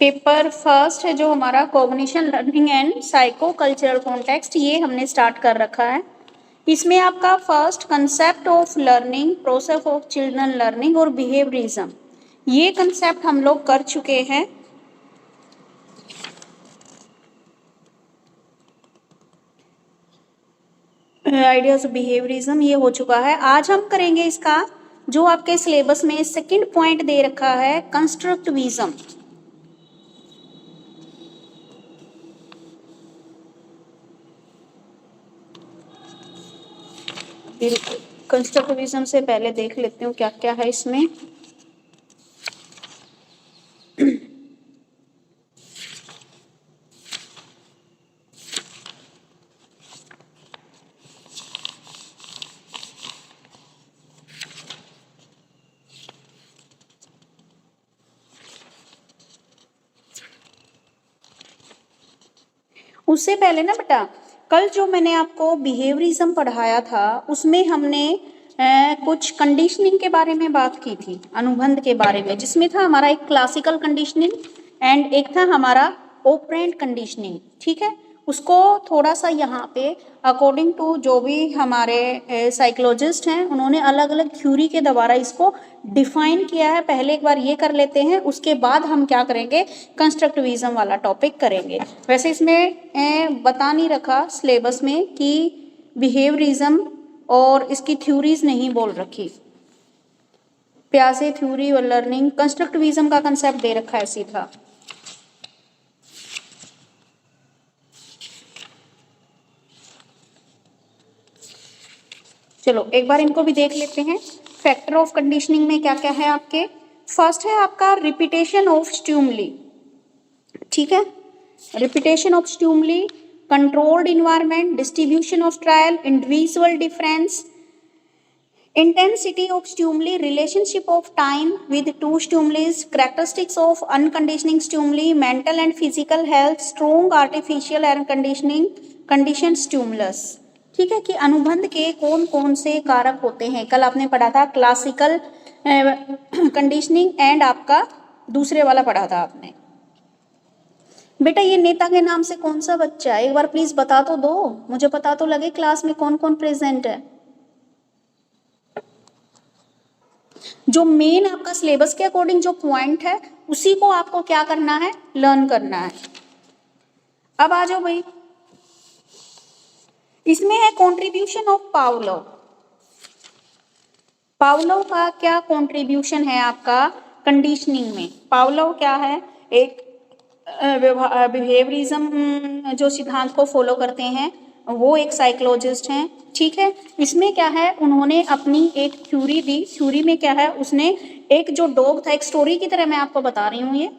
Paper first है जो हमारा cognition learning and psycho cultural context, ये हमने स्टार्ट कर रखा है। इसमें आपका first concept of learning, process of children learning और बिहेवियरिज्म, ये कंसेप्ट हम लोग कर चुके हैं। आइडियाज ऑफ बिहेवियरिज्म ये हो चुका है। आज हम करेंगे इसका जो आपके सिलेबस में सेकंड पॉइंट दे रखा है, कंस्ट्रक्टिविज्म। कंस्ट्रक्टिविज्म से पहले देख लेते हूँ क्या क्या है इसमें। उससे पहले ना बेटा, कल जो मैंने आपको बिहेवियरिज्म पढ़ाया था उसमें हमने कुछ कंडीशनिंग के बारे में बात की थी, अनुबंध के बारे में, जिसमें था हमारा एक क्लासिकल कंडीशनिंग एंड एक था हमारा ऑपरेंट कंडीशनिंग। ठीक है, उसको थोड़ा सा यहाँ पे अकॉर्डिंग टू जो भी हमारे साइकोलॉजिस्ट हैं उन्होंने अलग अलग थ्योरी के द्वारा इसको डिफाइन किया है। पहले एक बार ये कर लेते हैं, उसके बाद हम क्या करेंगे, कंस्ट्रक्टिविज्म वाला टॉपिक करेंगे। वैसे इसमें बता नहीं रखा सिलेबस में कि बिहेवियरिज्म और इसकी थ्योरीज नहीं बोल रखी। प्यासे थ्योरी और लर्निंग, कंस्ट्रक्टिविज्म का कंसेप्ट दे रखा है सीधा। चलो एक बार इनको भी देख लेते हैं। फैक्टर ऑफ कंडीशनिंग में क्या क्या है आपके। फर्स्ट है आपका रिपीटेशन ऑफ स्टिमुली। ठीक है, repetition of stimuli, controlled environment, distribution of trial, individual difference, intensity of stimuli, relationship of time with two stimuli, characteristics of unconditioning stimuli, mental and physical health, strong artificial and conditioned stimulus। ठीक है, कि अनुबंध के कौन कौन से कारक होते हैं। कल आपने पढ़ा था क्लासिकल कंडीशनिंग एंड आपका दूसरे वाला पढ़ा था आपने। बेटा ये नेता के नाम से कौन सा बच्चा है, एक बार प्लीज बता तो दो, मुझे पता तो लगे क्लास में कौन कौन प्रेजेंट है। जो मेन आपका सिलेबस के अकॉर्डिंग जो पॉइंट है उसी को आपको क्या करना है, लर्न करना है। अब आ जाओ भाई, इसमें है कंट्रीब्यूशन ऑफ पावलोव। पावलोव का क्या कंट्रीब्यूशन है आपका कंडीशनिंग में। पावलोव क्या है, एक बिहेवियरिज्म जो सिद्धांत को फॉलो करते हैं वो एक साइकोलॉजिस्ट हैं। ठीक है, इसमें क्या है, उन्होंने अपनी एक थ्योरी दी। थ्योरी में क्या है, उसने एक जो डॉग था, एक स्टोरी की तरह मैं आपको बता रही हूँ ये।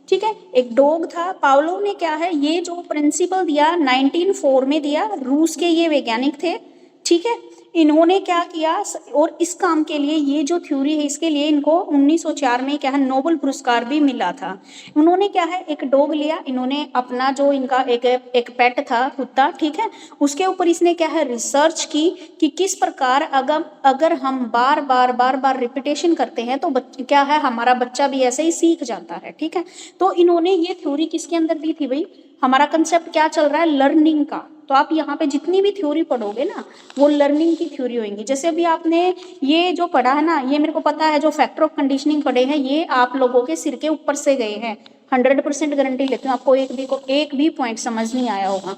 ठीक है, एक डॉग था। पावलोव ने क्या है, ये जो प्रिंसिपल दिया 1904 में दिया, रूस के ये वैज्ञानिक थे। ठीक है, इन्होंने क्या किया, और इस काम के लिए ये जो थ्योरी है इसके लिए इनको 1904 में क्या है नोबेल पुरस्कार भी मिला था। उन्होंने क्या है, एक डॉग लिया, इन्होंने अपना जो इनका एक पेट था कुत्ता, ठीक है, उसके ऊपर इसने क्या है रिसर्च की कि किस प्रकार अगर हम बार बार रिपीटेशन करते हैं तो क्या है, हमारा बच्चा भी ऐसे ही सीख जाता है। ठीक है, तो इन्होंने ये थ्योरी किसके अंदर दी थी भाई, हमारा कंसेप्ट क्या चल रहा है, लर्निंग का। तो आप यहाँ पे जितनी भी थ्योरी पढ़ोगे ना वो लर्निंग की थ्योरी होंगी। जैसे अभी आपने ये जो पढ़ा है ना, ये मेरे को पता है जो फैक्टर ऑफ कंडीशनिंग पढ़े हैं ये आप लोगों के सिर के ऊपर से गए हैं। 100% गारंटी लेती हूँ आपको एक भी पॉइंट समझ नहीं आया होगा।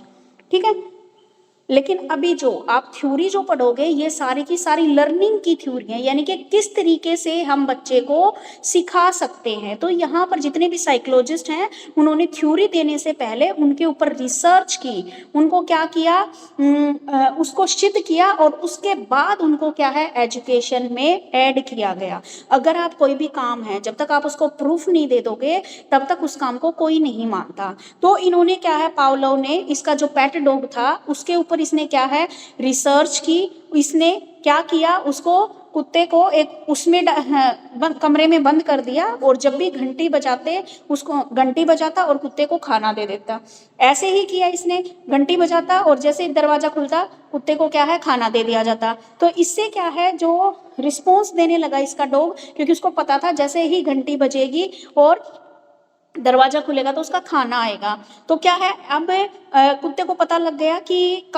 ठीक है, लेकिन अभी जो आप थ्योरी जो पढ़ोगे ये सारी की सारी लर्निंग की थ्योरी है, यानी कि किस तरीके से हम बच्चे को सिखा सकते हैं। तो यहाँ पर जितने भी साइकोलॉजिस्ट हैं उन्होंने थ्योरी देने से पहले उनके ऊपर रिसर्च की, उनको क्या किया, उसको सिद्ध किया और उसके बाद उनको क्या है एजुकेशन में ऐड किया गया। अगर आप कोई भी काम है जब तक आप उसको प्रूफ नहीं दे दोगे तब तक उस काम को कोई नहीं मानता। तो इन्होंने क्या है, पावलोव ने इसका जो पेट डॉग था उसके ऊपर इसने क्या है रिसर्च की। इसने क्या किया, उसको कुत्ते को एक उसमें कमरे में बंद कर दिया और जब भी घंटी बजाते उसको घंटी बजाता और कुत्ते को खाना दे देता। ऐसे ही किया इसने, घंटी बजाता और जैसे दरवाजा खुलता कुत्ते को क्या है खाना दे दिया जाता। तो इससे क्या है जो रिस्पॉन्स देने लगा इसका डॉग, क्योंकि उसको पता था जैसे ही घंटी बजेगी और दरवाजा खुलेगा तो उसका खाना आएगा। तो क्या है, अब कुत्ते को पता लग गया कि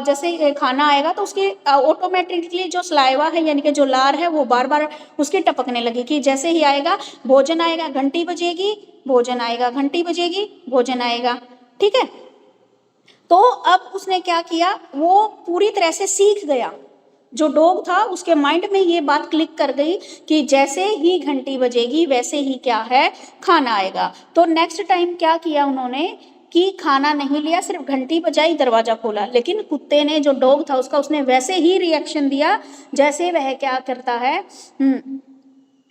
जैसे खाना आएगा तो उसकी ऑटोमेटिकली जो सलाइवा है यानी कि जो लार है वो बार बार उसकी टपकने लगी कि जैसे ही आएगा भोजन आएगा, घंटी बजेगी भोजन आएगा, घंटी बजेगी भोजन आएगा। ठीक है, तो अब उसने क्या किया, वो पूरी तरह से सीख गया। जो डॉग था उसके माइंड में ये बात क्लिक कर गई कि जैसे ही घंटी बजेगी वैसे ही क्या है, खाना आएगा। तो नेक्स्ट टाइम क्या किया उन्होंने कि खाना नहीं लिया, सिर्फ घंटी बजाई, दरवाजा खोला, लेकिन कुत्ते ने, जो डॉग था उसका, उसने वैसे ही रिएक्शन दिया जैसे वह क्या करता है,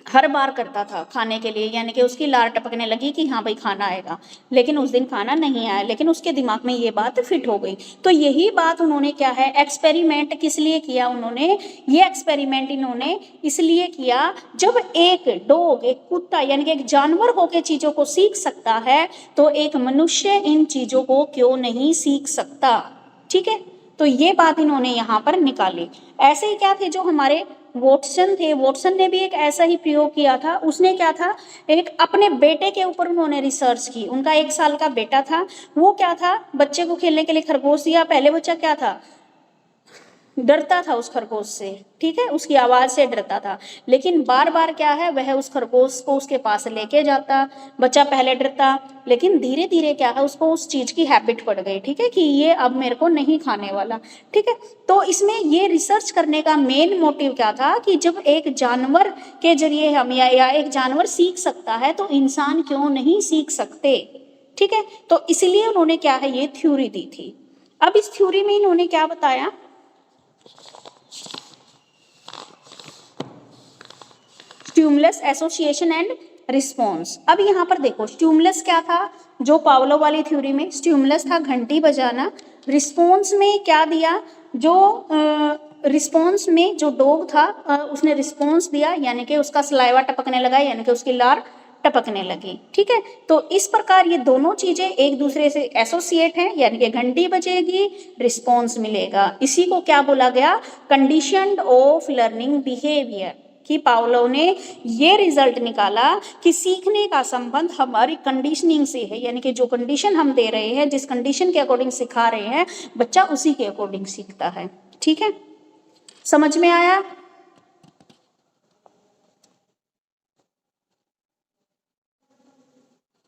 हर बार करता था खाने के लिए, यानी कि उसकी लार टपकने लगी कि हाँ भाई खाना आएगा। लेकिन उस दिन खाना नहीं आया, लेकिन उसके दिमाग में ये बात फिट हो गई। तो यही बात उन्होंने क्या है, एक्सपेरिमेंट किस लिए किया उन्होंने, ये एक्सपेरिमेंट इन्होंने इसलिए किया, जब एक डॉग, एक कुत्ता यानी कि एक जानवर होकर चीज़ों को सीख सकता है तो एक मनुष्य इन चीज़ों को क्यों नहीं सीख सकता। ठीक है, तो ये बात इन्होंने यहाँ पर निकाली। ऐसे ही क्या थे जो हमारे वॉटसन थे, वॉटसन ने भी एक ऐसा ही प्रयोग किया था। उसने क्या था, एक अपने बेटे के ऊपर उन्होंने रिसर्च की। उनका 1 साल का बेटा था, वो क्या था, बच्चे को खेलने के लिए खरगोश दिया। पहले बच्चा क्या था, डरता था उस खरगोश से, ठीक है, उसकी आवाज से डरता था। लेकिन बार बार क्या है, वह उस खरगोश को उसके पास लेके जाता। बच्चा पहले डरता, लेकिन धीरे धीरे क्या है, उसको उस चीज की हैबिट पड़ गई, ठीक है, कि ये अब मेरे को नहीं खाने वाला। ठीक है, तो इसमें ये रिसर्च करने का मेन मोटिव क्या था कि जब एक जानवर के जरिए हम या एक जानवर सीख सकता है तो इंसान क्यों नहीं सीख सकते। ठीक है, तो इसलिए उन्होंने क्या है, ये थ्योरी दी थी। अब इस थ्योरी में इन्होंने क्या बताया, स्टिमुलस एसोसिएशन एंड रिस्पॉन्स। अब यहाँ पर देखो, स्टिमुलस क्या था, जो पावलो वाली थ्योरी में स्टिमुलस था घंटी बजाना। रिस्पॉन्स में क्या दिया, जो रिस्पॉन्स में जो डॉग था उसने रिस्पॉन्स दिया, यानी कि उसका सलाइवा टपकने लगा, यानी कि उसकी लार टपकने लगी। ठीक है, तो इस प्रकार ये दोनों चीजें एक दूसरे से एसोसिएट हैं, यानी कि घंटी बजेगी रिस्पॉन्स मिलेगा। इसी को क्या बोला गया, कंडीशनड ऑफ लर्निंग बिहेवियर। कि पावलो ने ये रिजल्ट निकाला कि सीखने का संबंध हमारी कंडीशनिंग से है, यानी कि जो कंडीशन हम दे रहे हैं, जिस कंडीशन के अकॉर्डिंग सिखा रहे हैं, बच्चा उसी के अकॉर्डिंग सीखता है। ठीक है, समझ में आया।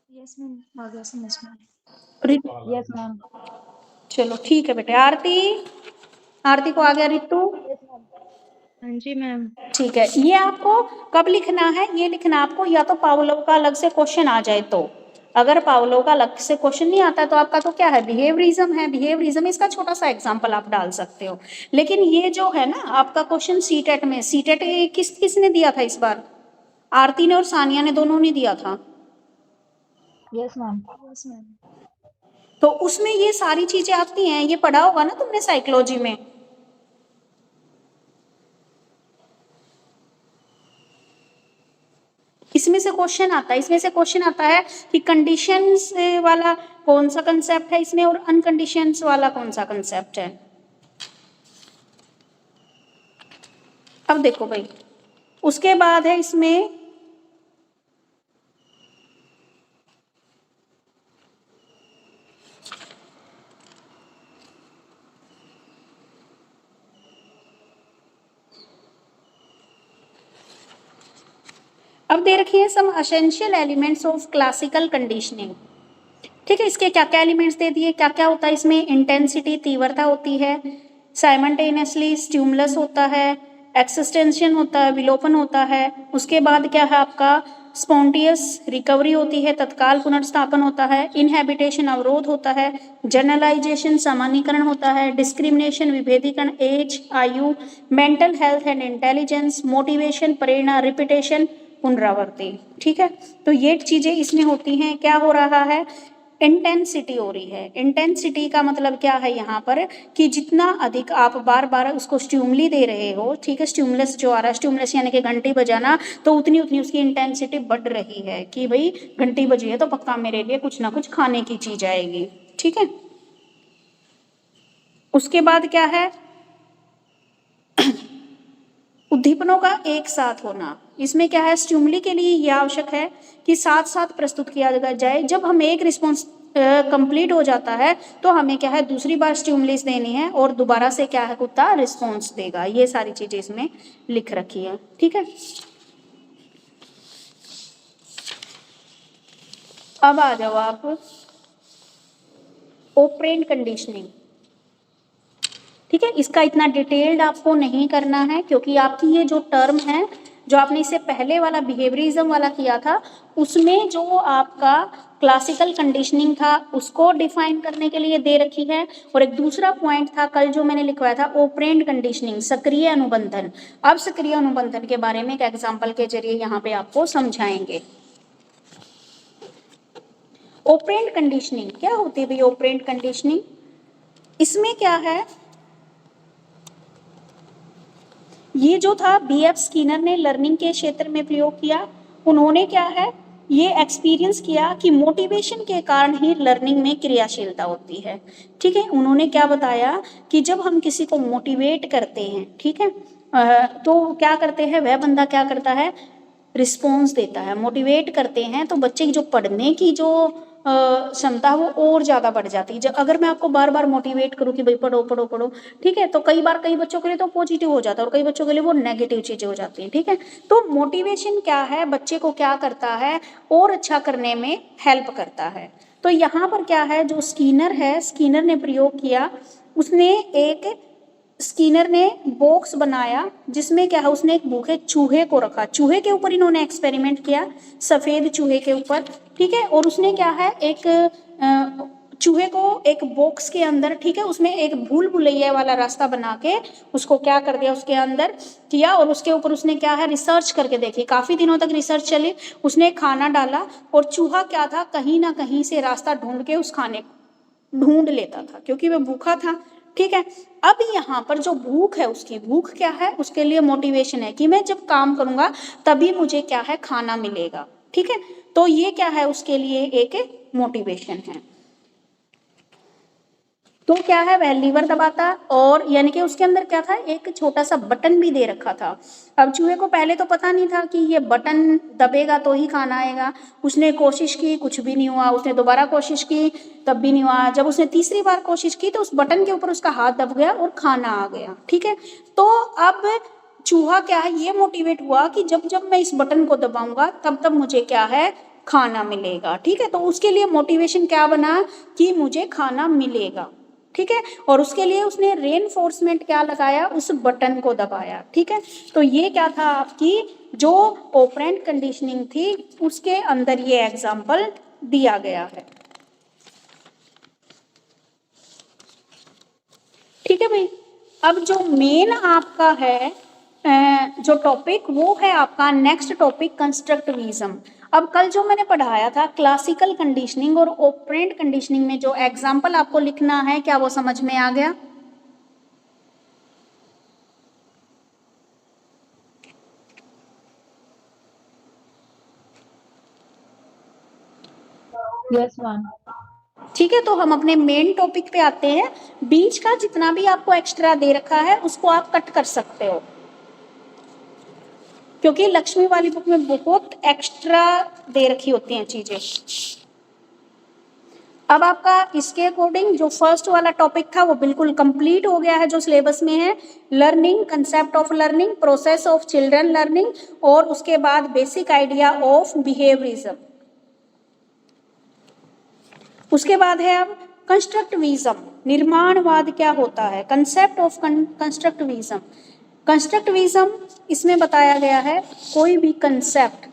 यस मैम, आ गया समझ में। Ritu, yes ma'am. चलो ठीक है बेटे। आरती, आरती को आ गया। Ritu, yes ma'am. हाँ जी मैम। ठीक है, ये आपको कब लिखना है, ये लिखना आपको या तो पावलोव का अलग से क्वेश्चन आ जाए तो, अगर पावलोव का अलग से क्वेश्चन नहीं आता तो आपका तो क्या है, बिहेवियरिज्म है। बिहेवियरिज्म इसका छोटा सा एग्जांपल आप डाल सकते हो। लेकिन ये जो है ना आपका क्वेश्चन सीटेट में, सीटेट किसने दिया था इस बार, आरती ने और सानिया ने, दोनों ने दिया था। Yes ma'am. Yes ma'am. तो उसमें ये सारी चीजें आती हैं, ये पढ़ा होगा ना तुमने साइकोलॉजी में। इसमें से क्वेश्चन आता है, इसमें से क्वेश्चन आता है कि कंडीशंस वाला कौन सा कंसेप्ट है इसमें और अनकंडीशंस वाला कौन सा कंसेप्ट है। अब देखो भाई, उसके बाद है इसमें अब दे रखी है some essential elements of classical conditioning. ठीक है, इसके क्या क्या एलिमेंट्स दे दिए, क्या क्या होता है इसमें, इंटेंसिटी तीव्रता होती है, साइमल्टेनियसली स्टिमुलस होता है, एक्सिस्टेंशन होता है, विलोपन होता है। उसके बाद क्या है आपका, स्पॉन्टियस रिकवरी होती है, तत्काल पुनर्स्थापन होता है, इनहेबिटेशन अवरोध होता है, जनरलाइजेशन सामान्यकरण होता है, डिस्क्रिमिनेशन विभेदीकरण, एज आयु, mental health and intelligence, motivation Prerna, repetition पुनरावृत्ति। ठीक है, तो ये चीजें इसमें होती हैं। क्या हो रहा है, इंटेंसिटी हो रही है। इंटेंसिटी का मतलब क्या है यहाँ पर, कि जितना अधिक आप बार बार उसको स्टिमुली दे रहे हो, ठीक है, स्टिमुलस जो आ रहा है, स्टिमुलस यानी कि घंटी बजाना, तो उतनी उतनी उसकी इंटेंसिटी बढ़ रही है कि भाई घंटी बजी है तो पक्का मेरे लिए कुछ ना कुछ खाने की चीज आएगी। ठीक है, उसके बाद क्या है, उद्दीपनों का एक साथ होना। इसमें क्या है, स्टिमुली के लिए ये आवश्यक है कि साथ साथ प्रस्तुत किया जाए। जब हम एक रिस्पॉन्स कंप्लीट हो जाता है तो हमें क्या है, दूसरी बार स्टिमुलस देनी है और दोबारा से क्या है, कुत्ता रिस्पॉन्स देगा। ये सारी चीजें इसमें लिख रखी है, ठीक है। अब आ जाओ आप ऑपरेंट कंडीशनिंग, ठीक है। इसका इतना डिटेल्ड आपको नहीं करना है क्योंकि आपकी ये जो टर्म है, जो आपने इससे पहले वाला बिहेवियरिज्म वाला किया था, उसमें जो आपका क्लासिकल कंडीशनिंग था उसको डिफाइन करने के लिए दे रखी है, और एक दूसरा पॉइंट था कल जो मैंने लिखवाया था, ऑपरेंट कंडीशनिंग, सक्रिय अनुबंधन। अब सक्रिय अनुबंधन के बारे में एक एग्जाम्पल के जरिए यहाँ पे आपको समझाएंगे। ऑपरेंट कंडीशनिंग क्या होती है भाई? ऑपरेंट कंडीशनिंग, इसमें क्या है, ये जो था बीएफ स्किनर ने लर्निंग के क्षेत्र में प्रयोग किया। उन्होंने क्या है, ये एक्सपीरियंस किया कि मोटिवेशन के कारण ही लर्निंग में क्रियाशीलता होती है, ठीक है। उन्होंने क्या बताया कि जब हम किसी को मोटिवेट करते हैं, ठीक है, तो क्या करते हैं, वह बंदा क्या करता है, रिस्पॉन्स देता है। मोटिवेट करते हैं तो बच्चे की जो पढ़ने की जो क्षमता वो और ज़्यादा बढ़ जाती है। जब अगर मैं आपको बार बार मोटिवेट करूँ कि भाई पढ़ो पढ़ो पढ़ो, ठीक है, तो कई बार कई बच्चों के लिए तो पॉजिटिव हो जाता है और कई बच्चों के लिए वो नेगेटिव चीज़ें हो जाती हैं, ठीक है। तो मोटिवेशन क्या है, बच्चे को क्या करता है, और अच्छा करने में हेल्प करता है। तो यहाँ पर क्या है, जो स्किनर है, स्किनर ने प्रयोग किया, उसने एक स्किनर ने बॉक्स बनाया जिसमें क्या है, उसने एक भूखे चूहे को रखा, चूहे के ऊपर इन्होंने एक्सपेरिमेंट किया, सफ़ेद चूहे के ऊपर, ठीक है। और उसने क्या है, एक चूहे को एक बॉक्स के अंदर, ठीक है, उसमें एक भूल भुलैया वाला रास्ता बना के उसको क्या कर दिया, उसके अंदर किया, और उसके ऊपर उसने क्या है, रिसर्च करके देखी। काफ़ी दिनों तक रिसर्च चली, उसने खाना डाला और चूहा क्या था, कहीं ना कहीं से रास्ता ढूंढ के उस खाने को ढूंढ लेता था क्योंकि वह भूखा था, ठीक है। अब यहाँ पर जो भूख है, उसकी भूख क्या है, उसके लिए मोटिवेशन है कि मैं जब काम करूंगा तभी मुझे क्या है, खाना मिलेगा, ठीक है। तो ये क्या है, उसके लिए एक मोटिवेशन है। तो क्या है, वह लीवर दबाता, और यानी कि उसके अंदर क्या था, एक छोटा सा बटन भी दे रखा था। अब चूहे को पहले तो पता नहीं था कि ये बटन दबेगा तो ही खाना आएगा। उसने कोशिश की, कुछ भी नहीं हुआ, उसने दोबारा कोशिश की, तब भी नहीं हुआ। जब उसने तीसरी बार कोशिश की तो उस बटन के ऊपर उसका हाथ दब गया और खाना आ गया, ठीक है। तो अब चूहा क्या है, ये मोटिवेट हुआ कि जब जब मैं इस बटन को दबाऊंगा तब तब मुझे क्या है, खाना मिलेगा, ठीक है। तो उसके लिए मोटिवेशन क्या बना कि मुझे खाना मिलेगा, ठीक है। और उसके लिए उसने रेनफोर्समेंट क्या लगाया, उस बटन को दबाया, ठीक है। तो ये क्या था, आपकी जो ऑपरेंट कंडीशनिंग थी उसके अंदर ये एग्जाम्पल दिया गया है, ठीक है भाई। अब जो मेन आपका है जो टॉपिक, वो है आपका नेक्स्ट टॉपिक, कंस्ट्रक्टिविज्म। अब कल जो मैंने पढ़ाया था क्लासिकल कंडीशनिंग और ऑपरेंट कंडीशनिंग में जो एग्जाम्पल आपको लिखना है, क्या वो समझ में आ गया? Yes ma'am. ठीक है, तो हम अपने मेन टॉपिक पे आते हैं। बीच का जितना भी आपको एक्स्ट्रा दे रखा है उसको आप कट कर सकते हो, क्योंकि लक्ष्मी वाली बुक में बहुत एक्स्ट्रा दे रखी होती हैं चीजें। अब आपका इसके अकॉर्डिंग जो फर्स्ट वाला टॉपिक था वो बिल्कुल कंप्लीट हो गया है, जो सिलेबस में है, learning, concept of learning, process of children learning, और उसके बाद बेसिक आइडिया ऑफ बिहेवियरिज्म। उसके बाद है अब कंस्ट्रक्टिविज्म, निर्माणवाद क्या होता है, कंसेप्ट ऑफ कंस्ट्रक्टिविज्म। कंस्ट्रक्टिविज्म इसमें बताया गया है कोई भी कंसेप्ट,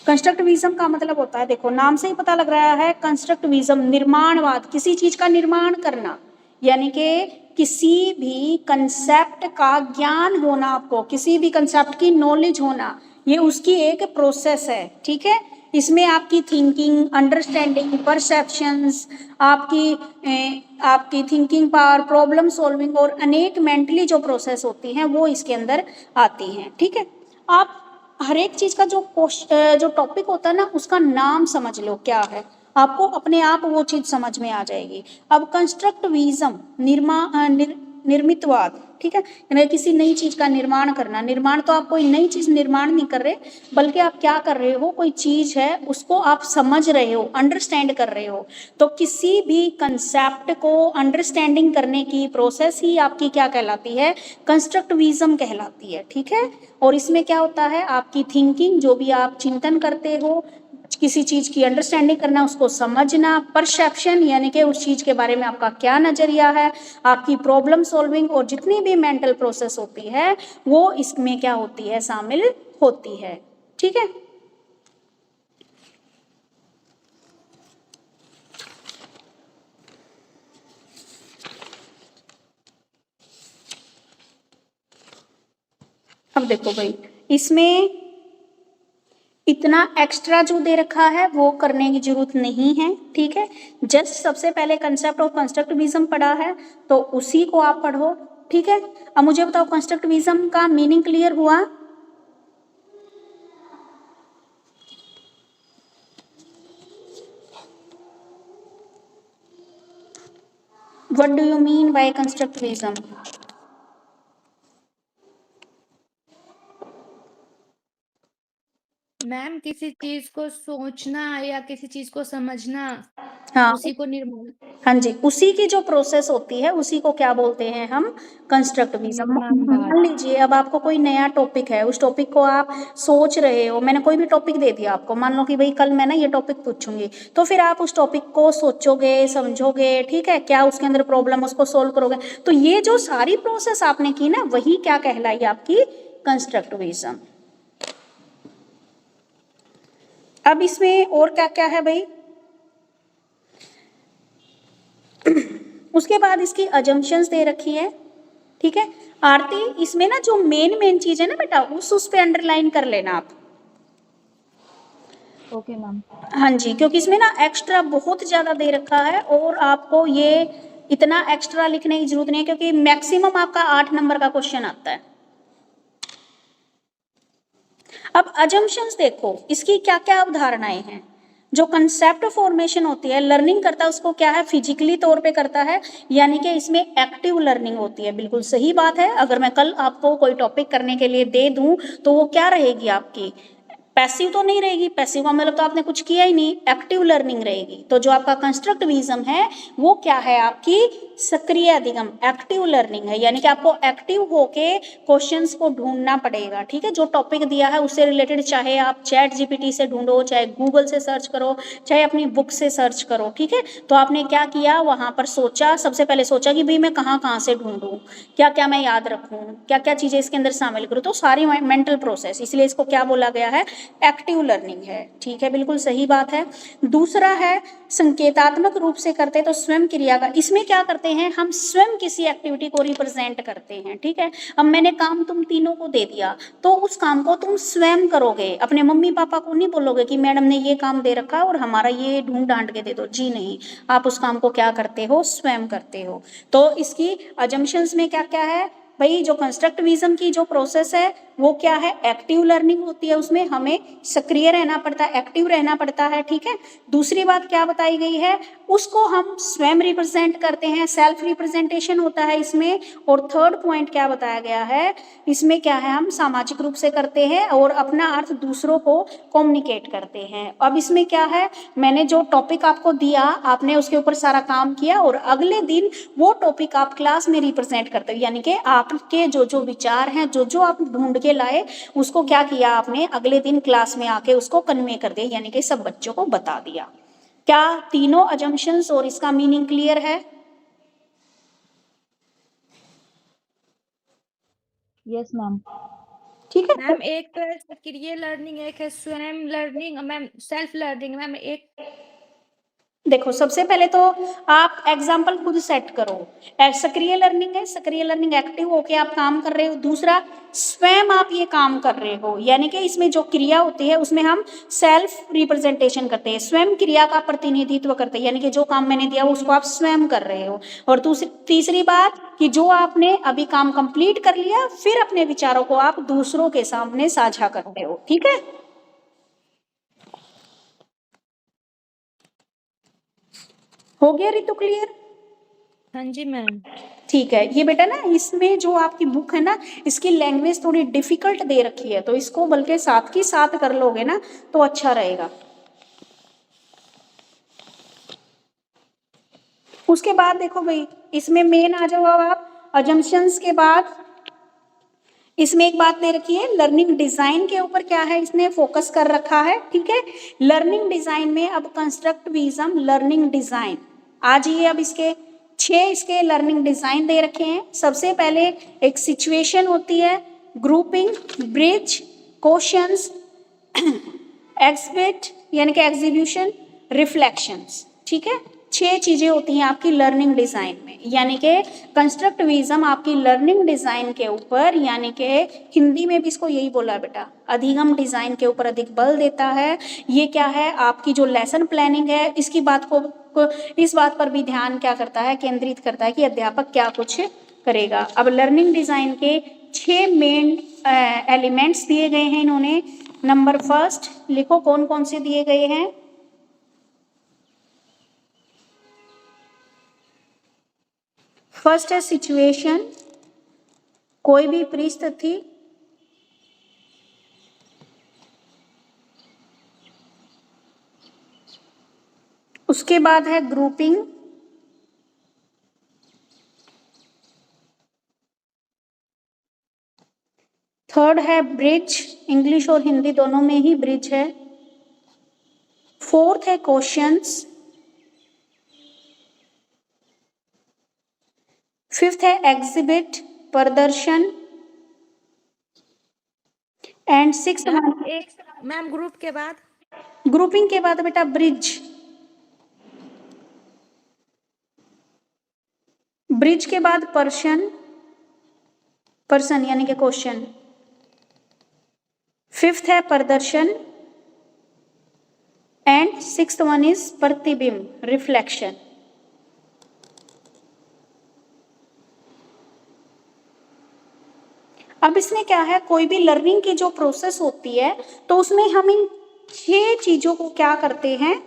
कंस्ट्रक्टिविज्म का मतलब होता है, देखो नाम से ही पता लग रहा है, कंस्ट्रक्टिविज्म निर्माणवाद, किसी चीज का निर्माण करना, यानी कि किसी भी कंसेप्ट का ज्ञान होना, आपको किसी भी कंसेप्ट की नॉलेज होना, ये उसकी एक प्रोसेस है, ठीक है। इसमें आपकी थिंकिंग, अंडरस्टैंडिंग, परसेप्शंस, आपकी थिंकिंग पावर, प्रॉब्लम सॉल्विंग और अनेक मेंटली जो प्रोसेस होती हैं वो इसके अंदर आती हैं, ठीक है। आप हर एक चीज का जो टॉपिक होता है ना, उसका नाम समझ लो क्या है, आपको अपने आप वो चीज समझ में आ जाएगी। अब कंस्ट्रक्टिविज्म निर्मितवाद, ठीक है, यानी किसी नई चीज का निर्माण करना। निर्माण तो आप कोई नई चीज निर्माण नहीं कर रहे, बल्कि आप क्या कर रहे हो, कोई चीज है उसको आप समझ रहे हो, अंडरस्टैंड कर रहे हो। तो किसी भी कंसेप्ट को अंडरस्टैंडिंग करने की प्रोसेस ही आपकी क्या कहलाती है, कंस्ट्रक्टिविज्म कहलाती है, ठीक है। और इसमें क्या होता है, आपकी थिंकिंग, जो भी आप चिंतन करते हो, किसी चीज की अंडरस्टैंडिंग करना, उसको समझना, परसेप्शन यानी कि उस चीज के बारे में आपका क्या नजरिया है, आपकी प्रॉब्लम सॉल्विंग और जितनी भी मेंटल प्रोसेस होती है वो इसमें क्या होती है, शामिल होती है, ठीक है। अब देखो भाई, इसमें इतना एक्स्ट्रा जो दे रखा है वो करने की जरूरत नहीं है, ठीक है। जस्ट सबसे पहले कंसेप्ट ऑफ कंस्ट्रक्टिविज्म पढ़ा है तो उसी को आप पढ़ो, ठीक है। अब मुझे बताओ, कंस्ट्रक्टिविज्म का मीनिंग क्लियर हुआ? What do you mean by constructivism? Ma'am किसी चीज को सोचना या किसी चीज को समझना, हाँ उसी को निर्माण। हाँ जी, उसी की जो प्रोसेस होती है उसी को क्या बोलते हैं हम, कंस्ट्रक्टिविज्म। निर्माणवाद। मान लीजिए अब आपको कोई नया टॉपिक है, उस टॉपिक को आप सोच रहे हो, मैंने कोई भी टॉपिक दे दिया आपको, मान लो कि भाई कल मैं ना ये टॉपिक पूछूंगी, तो फिर आप उस टॉपिक को सोचोगे, समझोगे, ठीक है, क्या उसके अंदर प्रॉब्लम, उसको सोल्व करोगे। तो ये जो सारी प्रोसेस आपने की ना, वही क्या कहलाई आपकी, कंस्ट्रक्टिविज्म। अब इसमें और क्या क्या है भाई, उसके बाद इसकी अजम्पशंस दे रखी है, ठीक है। आरती, इसमें ना जो मेन चीज है ना बेटा, उस पे अंडरलाइन कर लेना आप। Okay ma'am. हाँ जी, क्योंकि इसमें ना एक्स्ट्रा बहुत ज्यादा दे रखा है और आपको ये इतना एक्स्ट्रा लिखने की जरूरत नहीं है, क्योंकि मैक्सिमम आपका 8 नंबर का क्वेश्चन आता है। अब अजम्पशंस देखो, इसकी क्या क्या अवधारणाएं हैं। जो कंसेप्ट फॉर्मेशन होती है, लर्निंग करता है उसको क्या है, फिजिकली तौर पे करता है, यानी कि इसमें एक्टिव लर्निंग होती है। बिल्कुल सही बात है, अगर मैं कल आपको कोई टॉपिक करने के लिए दे दूं तो वो क्या रहेगी आपकी, पैसिव तो नहीं रहेगी, पैसिव का मतलब तो आपने कुछ किया ही नहीं, एक्टिव लर्निंग रहेगी। तो जो आपका कंस्ट्रक्टिविज्म है वो क्या है, आपकी सक्रिय अधिगम, एक्टिव लर्निंग है, यानी कि आपको एक्टिव होके क्वेश्चंस को ढूंढना पड़ेगा, ठीक है। जो टॉपिक दिया है उससे रिलेटेड, चाहे आप चैट जीपीटी से ढूंढो, चाहे गूगल से सर्च करो, चाहे अपनी बुक से सर्च करो, ठीक है। तो आपने क्या किया, वहां पर सोचा, सबसे पहले सोचा कि भाई मैं कहाँ कहाँ से ढूंढूं, क्या क्या मैं याद रखूं, क्या क्या चीजें इसके अंदर शामिल करूं, तो सारी मेंटल प्रोसेस, इसलिए इसको क्या बोला गया है, एक्टिव लर्निंग है, ठीक है, बिल्कुल सही बात है। दूसरा है संकेतात्मक रूप से करते, तो स्वयं क्रिया का, इसमें क्या करते हैं, हम स्वयं किसी एक्टिविटी को रिप्रेजेंट करते हैं, ठीक है। अब मैंने काम तुम तीनों को दे दिया, तो उस काम को तुम स्वयं करोगे, अपने मम्मी पापा को नहीं बोलोगे कि मैडम ने ये काम दे रखा और हमारा ये ढूंढ ढांड के दे दो, जी नहीं, आप उस काम को क्या करते हो, स्वयं करते हो। तो इसकी अजम्पशंस में क्या क्या है भाई, जो कंस्ट्रक्टिविज्म की जो प्रोसेस है वो क्या है, एक्टिव लर्निंग होती है, उसमें हमें सक्रिय रहना पड़ता है, एक्टिव रहना पड़ता है, ठीक है। दूसरी बात क्या बताई गई है, उसको हम स्वयं रिप्रेजेंट करते हैं, सेल्फ रिप्रेजेंटेशन होता है इसमें। और थर्ड पॉइंट क्या बताया गया है, इसमें क्या है, हम सामाजिक रूप से करते हैं और अपना अर्थ दूसरों को कम्युनिकेट करते हैं। अब इसमें क्या है, मैंने जो टॉपिक आपको दिया, आपने उसके ऊपर सारा काम किया और अगले दिन वो टॉपिक आप क्लास में रिप्रेजेंट करते हो, यानी कि आपके जो जो विचार हैं, जो जो आप ढूंढ के लाए, उसको क्या किया आपने, अगले दिन क्लास में आके उसको कन्वे कर दिया, यानी कि सब बच्चों को बता दिया। क्या तीनों अजम्पशंस और इसका मीनिंग क्लियर है? Yes ma'am. ठीक है। मैम एक तो है सक्रिय लर्निंग, एक है स्वयं learning, ma'am self learning, ma'am एक। देखो, सबसे पहले तो आप एग्जाम्पल खुद सेट करो। सक्रिय लर्निंग है, सक्रिय लर्निंग एक्टिव होके आप काम कर रहे हो। दूसरा, स्वयं आप ये काम कर रहे हो, यानी कि इसमें जो क्रिया होती है उसमें हम सेल्फ रिप्रेजेंटेशन करते हैं, स्वयं क्रिया का प्रतिनिधित्व करते हैं, यानी कि जो काम मैंने दिया उसको आप स्वयं कर रहे हो। और तीसरी बात कि जो आपने अभी काम कंप्लीट कर लिया, फिर अपने विचारों को आप दूसरों के सामने साझा करते हो, ठीक है। हो गया रितु, क्लियर? हाँ जी मैम। ठीक है, ये बेटा ना इसमें जो आपकी बुक है ना इसकी लैंग्वेज थोड़ी डिफिकल्ट दे रखी है, तो इसको बल्कि साथ की साथ कर लोगे ना तो अच्छा रहेगा। उसके बाद देखो भाई इसमें मेन आ जाओ आप अजम्पशंस के बाद इसमें एक बात दे रखी है लर्निंग डिजाइन के ऊपर क्या है इसने फोकस कर रखा है। ठीक है, लर्निंग डिजाइन में अब कंस्ट्रक्टिविज्म लर्निंग डिजाइन आ जाइए। अब इसके 6 इसके लर्निंग डिजाइन दे रखे हैं। सबसे पहले एक सिचुएशन होती है, ग्रुपिंग, ब्रिज, क्वेश्चंस, एग्जिबिट यानी कि एग्जीब्यूशन, रिफ्लेक्शंस। ठीक है, 6 चीजें होती हैं आपकी लर्निंग डिजाइन में, यानी कि कंस्ट्रक्टिविज्म आपकी लर्निंग डिजाइन के ऊपर, यानी कि हिंदी में भी इसको यही बोला है बेटा, अधिगम डिजाइन के ऊपर अधिक बल देता है। ये क्या है आपकी जो लेसन प्लानिंग है इसकी बात को इस बात पर भी ध्यान क्या करता है, केंद्रित करता है कि अध्यापक क्या कुछ करेगा। अब लर्निंग डिजाइन के 6 मेन एलिमेंट्स दिए गए हैं इन्होंने। नंबर फर्स्ट लिखो कौन कौन से दिए गए हैं। फर्स्ट है सिचुएशन, कोई भी परिस्थिति, उसके बाद है ग्रुपिंग, थर्ड है ब्रिज, इंग्लिश और हिंदी दोनों में ही ब्रिज है। फोर्थ है क्वेश्चंस, फिफ्थ है एग्जिबिट, प्रदर्शन, एंड सिक्स्थ एक मैम ग्रुप के बाद ग्रुपिंग के बाद बेटा ब्रिज, ब्रिज के बाद पर्सन यानी कि क्वेश्चन, फिफ्थ है प्रदर्शन एंड सिक्स्थ वन इज प्रतिबिंब, रिफ्लेक्शन। अब इसमें क्या है, कोई भी लर्निंग की जो प्रोसेस होती है तो उसमें हम इन 6 चीजों को क्या करते हैं,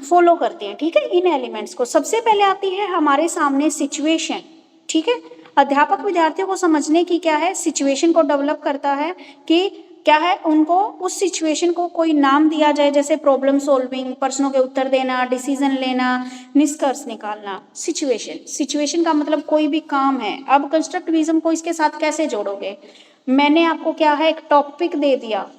फॉलो करते हैं। ठीक है, इन एलिमेंट्स को। सबसे पहले आती है हमारे सामने सिचुएशन। ठीक है, अध्यापक विद्यार्थियों को समझने की क्या है, सिचुएशन को डेवलप करता है कि क्या है, उनको उस सिचुएशन को कोई नाम दिया जाए, जैसे प्रॉब्लम सॉल्विंग, प्रश्नों के उत्तर देना, डिसीजन लेना, निष्कर्ष निकालना। सिचुएशन का मतलब कोई भी काम है। अब कंस्ट्रक्टिविज्म को इसके साथ कैसे जोड़ोगे, मैंने आपको क्या है एक टॉपिक दे दिया,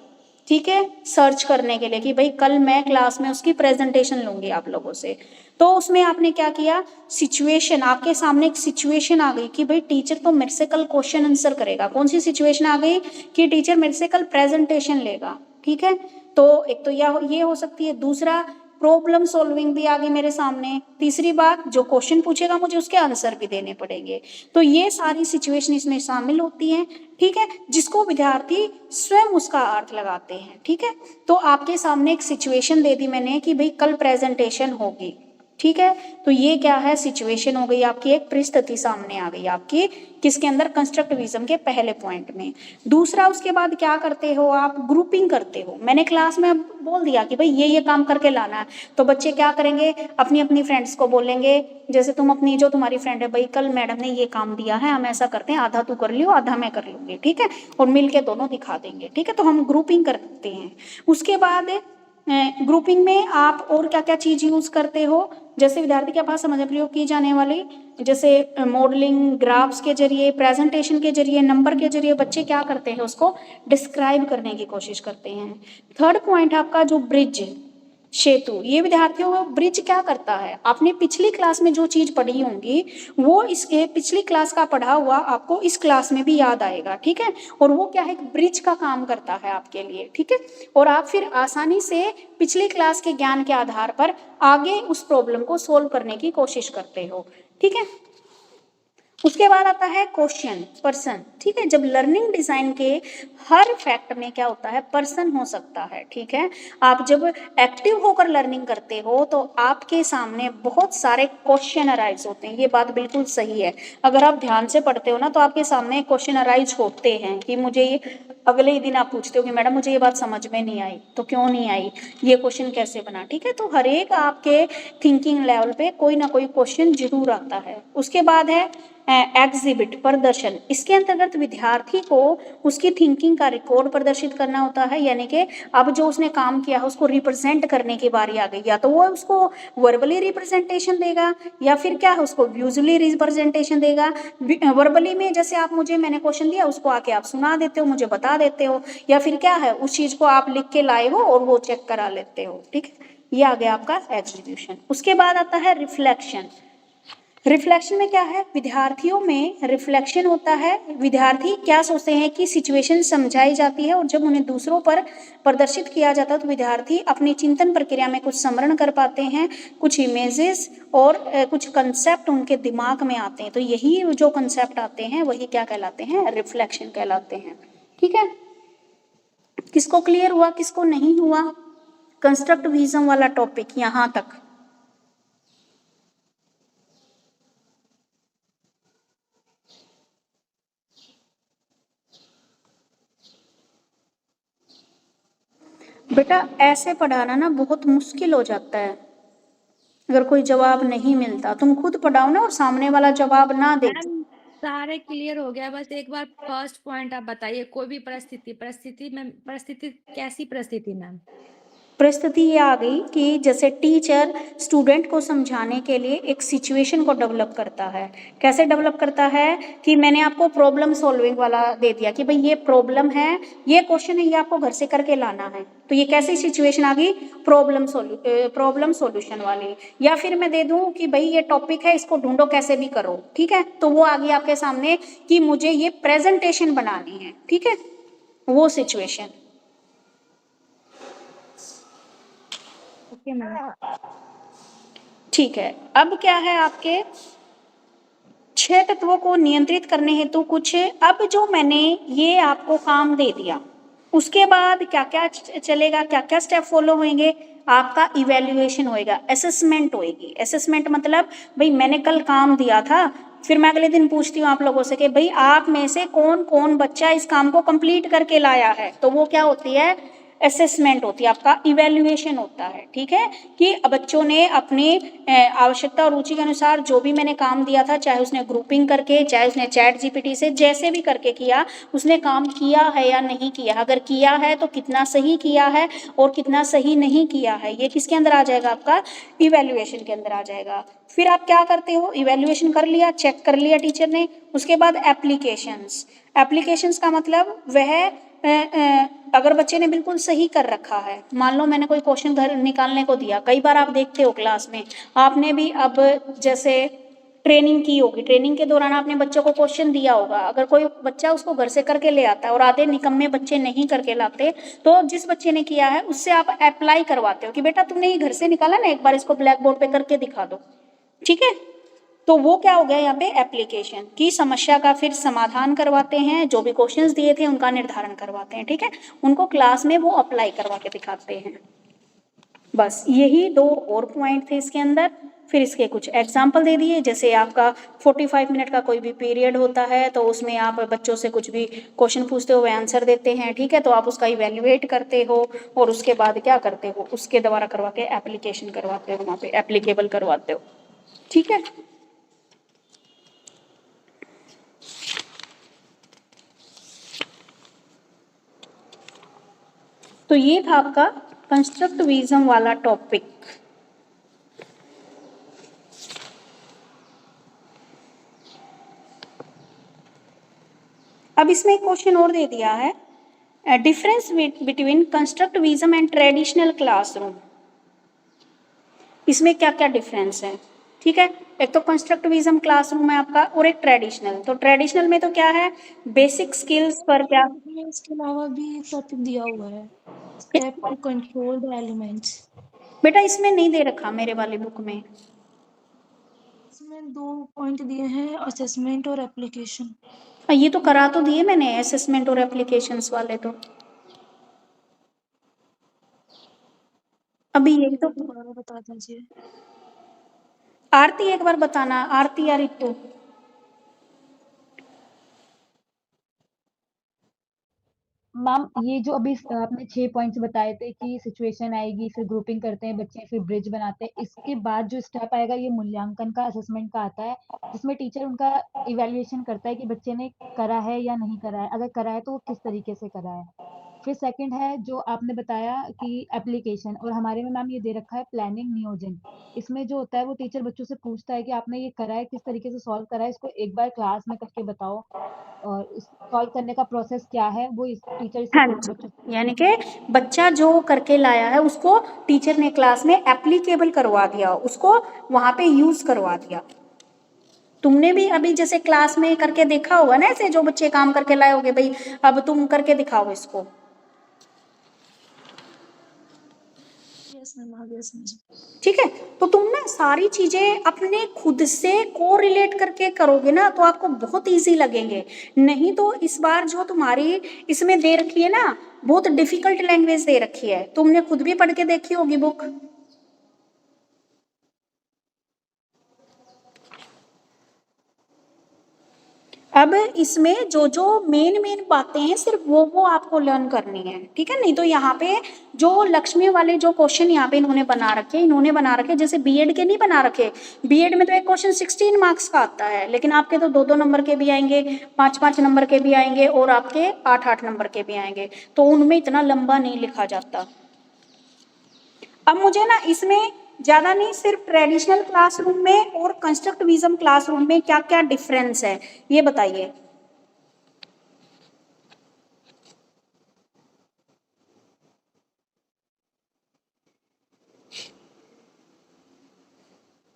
ठीक है, सर्च करने के लिए कि भाई कल मैं क्लास में उसकी प्रेजेंटेशन लूंगी आप लोगों से। तो उसमें आपने क्या किया, सिचुएशन, आपके सामने एक सिचुएशन आ गई कि भाई टीचर तो मेरे से कल क्वेश्चन आंसर करेगा। कौन सी सिचुएशन आ गई कि टीचर मेरे से कल प्रेजेंटेशन लेगा। ठीक है, तो एक तो ये हो सकती है। दूसरा प्रॉब्लम सॉल्विंग भी आ गई मेरे सामने। तीसरी बात, जो क्वेश्चन पूछेगा मुझे उसके आंसर भी देने पड़ेंगे। तो ये सारी सिचुएशन इसमें शामिल होती हैं। ठीक है, जिसको विद्यार्थी स्वयं उसका अर्थ लगाते हैं। ठीक है, तो आपके सामने एक सिचुएशन दे दी मैंने कि भाई कल प्रेजेंटेशन होगी। ठीक है, तो ये क्या है, सिचुएशन हो गई आपकी, एक परिस्थिति सामने आ गई आपकी, किसके अंदर, कंस्ट्रक्टिविज्म के पहले पॉइंट में। दूसरा, उसके बाद क्या करते हो आप, ग्रुपिंग करते हो। मैंने क्लास में बोल दिया कि भाई ये काम करके लाना है, तो बच्चे क्या करेंगे, अपनी अपनी फ्रेंड्स को बोलेंगे, जैसे तुम अपनी जो तुम्हारी फ्रेंड है, भाई कल मैडम ने ये काम दिया है, हम ऐसा करते हैं, आधा तू कर लियो आधा मैं कर लूंगी। ठीक है, और मिल के दोनों दिखा देंगे। ठीक है, तो हम ग्रुपिंग करते हैं। उसके बाद ग्रुपिंग में आप और क्या क्या चीज यूज करते हो, जैसे विद्यार्थी के पास समझ प्रयोग की जाने वाली, जैसे मॉडलिंग, ग्राफ्स के जरिए, प्रेजेंटेशन के जरिए, नंबर के जरिए बच्चे क्या करते हैं, उसको डिस्क्राइब करने की कोशिश करते हैं। थर्ड पॉइंट आपका जो ब्रिज, सेतु, ये विद्यार्थियों को ब्रिज क्या करता है, आपने पिछली क्लास में जो चीज पढ़ी होंगी वो इसके पिछली क्लास का पढ़ा हुआ आपको इस क्लास में भी याद आएगा। ठीक है, और वो क्या है, एक ब्रिज का काम करता है आपके लिए। ठीक है, और आप फिर आसानी से पिछली क्लास के ज्ञान के आधार पर आगे उस प्रॉब्लम को सोल्व करने की कोशिश करते हो। ठीक है, उसके बाद आता है क्वेश्चन पर्सन, ठीक है। जब लर्निंग डिजाइन के हर फैक्ट में क्या होता है, पर्सन हो सकता है, ठीक है। आप जब एक्टिव होकर लर्निंग करते हो तो आपके सामने बहुत सारे क्वेश्चन अराइज होते हैं, ये बात बिल्कुल सही है। अगर आप ध्यान से पढ़ते हो ना तो आपके सामने क्वेश्चन अराइज होते हैं कि मुझे ये, अगले ही दिन आप पूछते हो कि मैडम मुझे ये बात समझ में नहीं आई, तो क्यों नहीं आई, ये क्वेश्चन कैसे बना, ठीक है। तो हर एक आपके थिंकिंग लेवल पे कोई ना कोई क्वेश्चन जरूर आता है। उसके बाद है एग्जिबिट, प्रदर्शन। इसके अंतर्गत विद्यार्थी को उसकी थिंकिंग का रिकॉर्ड प्रदर्शित करना होता है, यानी कि अब जो उसने काम किया है उसको रिप्रेजेंट करने की बारी आ गई। या तो वो उसको वर्बली रिप्रेजेंटेशन देगा या फिर क्या है उसको विजुअली रिप्रेजेंटेशन देगा। वर्बली में जैसे आप मुझे, मैंने क्वेश्चन दिया उसको आके आप सुना देते हो, मुझे बता देते हो, या फिर क्या है उस चीज को आप लिख के लाए हो और वो चेक करा लेते हो, ठीक है। ये आ गया आपका एग्जीक्यूशन। उसके बाद आता है रिफ्लेक्शन। रिफ्लेक्शन में क्या है, विद्यार्थियों में रिफ्लेक्शन होता है। विद्यार्थी क्या सोचते हैं कि सिचुएशन समझाई जाती है और जब उन्हें दूसरों पर प्रदर्शित किया जाता है तो विद्यार्थी अपनी चिंतन प्रक्रिया में कुछ स्मरण कर पाते हैं, कुछ इमेजेस और कुछ कंसेप्ट उनके दिमाग में आते हैं। तो यही जो कंसेप्ट आते हैं वही क्या कहलाते हैं, रिफ्लेक्शन कहलाते हैं, ठीक है। किसको क्लियर हुआ, किसको नहीं हुआ कंस्ट्रक्टिविज्म वाला टॉपिक यहां तक? बेटा ऐसे पढ़ाना ना बहुत मुश्किल हो जाता है अगर कोई जवाब नहीं मिलता। तुम खुद पढ़ाओ ना और सामने वाला जवाब ना दे। मैम सारे क्लियर हो गया, बस एक बार फर्स्ट पॉइंट आप बताइए। कोई भी परिस्थिति कैसी परिस्थिति मैम? परिस्थिति ये आ गई कि जैसे टीचर स्टूडेंट को समझाने के लिए एक सिचुएशन को डेवलप करता है। कैसे डेवलप करता है कि मैंने आपको प्रॉब्लम सॉल्विंग वाला दे दिया कि भाई ये प्रॉब्लम है, ये क्वेश्चन है, ये आपको घर से करके लाना है। तो ये कैसी सिचुएशन आ गई, प्रॉब्लम सॉल्यूशन वाली। या फिर मैं दे दूं कि भाई ये टॉपिक है, इसको ढूंढो कैसे भी करो, ठीक है। तो वो आ गई आपके सामने कि मुझे ये प्रेजेंटेशन बनानी है, ठीक है, वो सिचुएशन। Okay ma'am. ठीक है। अब क्या है आपके 6 तत्वों को नियंत्रित करने हेतु कुछ, अब जो मैंने ये आपको काम दे दिया उसके बाद क्या क्या चलेगा, क्या क्या स्टेप फॉलो होंगे, आपका इवैल्यूएशन होएगा, असेसमेंट होएगी। असेसमेंट मतलब भाई मैंने कल काम दिया था, फिर मैं अगले दिन पूछती हूँ आप लोगों से कि भाई आप में से कौन कौन बच्चा इस काम को कंप्लीट करके लाया है, तो वो क्या होती है, असेसमेंट होती है, आपका इवैल्यूएशन होता है, ठीक है। कि बच्चों ने अपनी आवश्यकता और रुचि के अनुसार जो भी मैंने काम दिया था, चाहे उसने ग्रुपिंग करके, चाहे उसने चैट जीपीटी से, जैसे भी करके किया, उसने काम किया है या नहीं किया। अगर किया है तो कितना सही किया है और कितना सही नहीं किया है, ये किसके अंदर आ जाएगा, आपका इवैल्यूएशन के अंदर आ जाएगा। फिर आप क्या करते हो, इवैल्यूएशन कर लिया, चेक कर लिया टीचर ने, उसके बाद एप्लीकेशंस। एप्लीकेशंस का मतलब वह अगर बच्चे ने बिल्कुल सही कर रखा है, मान लो मैंने कोई क्वेश्चन घर निकालने को दिया, कई बार आप देखते हो क्लास में, आपने भी अब जैसे ट्रेनिंग की होगी, ट्रेनिंग के दौरान आपने बच्चों को क्वेश्चन दिया होगा, अगर कोई बच्चा उसको घर से करके ले आता है और आधे निकम्मे बच्चे नहीं करके लाते, तो जिस बच्चे ने किया है उससे आप अप्लाई करवाते हो कि बेटा तुमने ये घर से निकाला ना, एक बार इसको ब्लैक बोर्ड पे करके दिखा दो, ठीक है। तो वो क्या हो गया यहाँ पे, एप्लीकेशन की समस्या का फिर समाधान करवाते हैं, जो भी क्वेश्चंस दिए थे उनका निर्धारण करवाते हैं, ठीक है, उनको क्लास में वो अप्लाई करवा के दिखाते हैं। बस यही 2 और पॉइंट थे इसके अंदर। फिर इसके कुछ एग्जाम्पल दे दिए, जैसे आपका 45 मिनट का कोई भी पीरियड होता है तो उसमें आप बच्चों से कुछ भी क्वेश्चन पूछते हो, वे आंसर देते हैं, ठीक है, तो आप उसका इवेल्युएट करते हो और उसके बाद क्या करते हो, उसके द्वारा करवा के एप्लीकेशन करवाते हो, वहाँ पे एप्लीकेबल करवाते हो, ठीक है। तो ये था आपका कंस्ट्रक्टिविज्म वाला टॉपिक। अब इसमें एक क्वेश्चन और दे दिया है, difference between constructivism and traditional classroom. इसमें क्या क्या डिफरेंस है, ठीक है। एक तो कंस्ट्रक्टिविज्म क्लासरूम है आपका और एक ट्रेडिशनल। तो ट्रेडिशनल में तो क्या है, बेसिक स्किल्स पर क्या, इसके अलावा भी एक टॉपिक दिया हुआ है, step to control the elements. बेटा इसमें नहीं दे रखा मेरे वाली बुक में। इसमें इसमें 2 पॉइंट दिए हैं, असेसमेंट और एप्लीकेशन। ये तो करा तो दिए मैंने, असेसमेंट और एप्लीकेशंस वाले तो। अभी ये तो दोबारा बता दीजिए। आरती एक बार बताना, आरती या रितु। मैम ये जो अभी आपने 6 पॉइंट्स बताए थे कि सिचुएशन आएगी, फिर ग्रुपिंग करते हैं बच्चे, फिर ब्रिज बनाते हैं, इसके बाद जो स्टेप आएगा ये मूल्यांकन का, असेसमेंट का आता है, जिसमें टीचर उनका इवैल्यूएशन करता है कि बच्चे ने करा है या नहीं करा है, अगर करा है तो वो किस तरीके से करा है। फिर सेकंड है जो आपने बताया कि एप्लीकेशन, और हमारे में मैम ये दे रखा है प्लानिंग नियोजन। इसमें जो होता है वो टीचर बच्चों से पूछता है कि आपने ये करा है, किस तरीके से सॉल्व करा है, इसको एक बार क्लास में करके बताओ, और इस सॉल्व करने का प्रोसेस क्या है वो इस टीचर इससे हाँ बच्चों जी, से यानी कि बच्चा जो करके लाया है उसको टीचर ने क्लास में एप्लीकेबल करवा दिया, उसको वहां पे यूज करवा दिया। तुमने भी अभी जैसे क्लास में करके देखा होगा ना, ऐसे जो बच्चे काम करके लाए होगे, भाई अब तुम करके दिखाओ इसको। यस मैम, आ गया समझ। ठीक है, तो तुम ना सारी चीजें अपने खुद से को रिलेट करके करोगे ना तो आपको बहुत इजी लगेंगे। नहीं तो इस बार जो तुम्हारी इसमें दे रखी है ना, बहुत डिफिकल्ट लैंग्वेज दे रखी है, तुमने खुद भी पढ़ के देखी होगी बुक। अब इसमें जो जो मेन मेन बातें हैं सिर्फ वो आपको लर्न करनी है, ठीक है। नहीं तो यहाँ पे जो लक्ष्मी वाले जो क्वेश्चन यहाँ पे इन्होंने बना रखे जैसे बीएड के नहीं बना रखे। बीएड में तो एक क्वेश्चन 16 मार्क्स का आता है, लेकिन आपके तो 2-2 नंबर के भी आएंगे, 5-5 नंबर के भी आएंगे और आपके 8-8 नंबर के भी आएंगे, तो उनमें इतना लंबा नहीं लिखा जाता। अब मुझे ना इसमें ज़्यादा नहीं, सिर्फ ट्रेडिशनल क्लासरूम में और कंस्ट्रक्टिविज्म क्लासरूम में क्या क्या डिफरेंस है ये बताइए।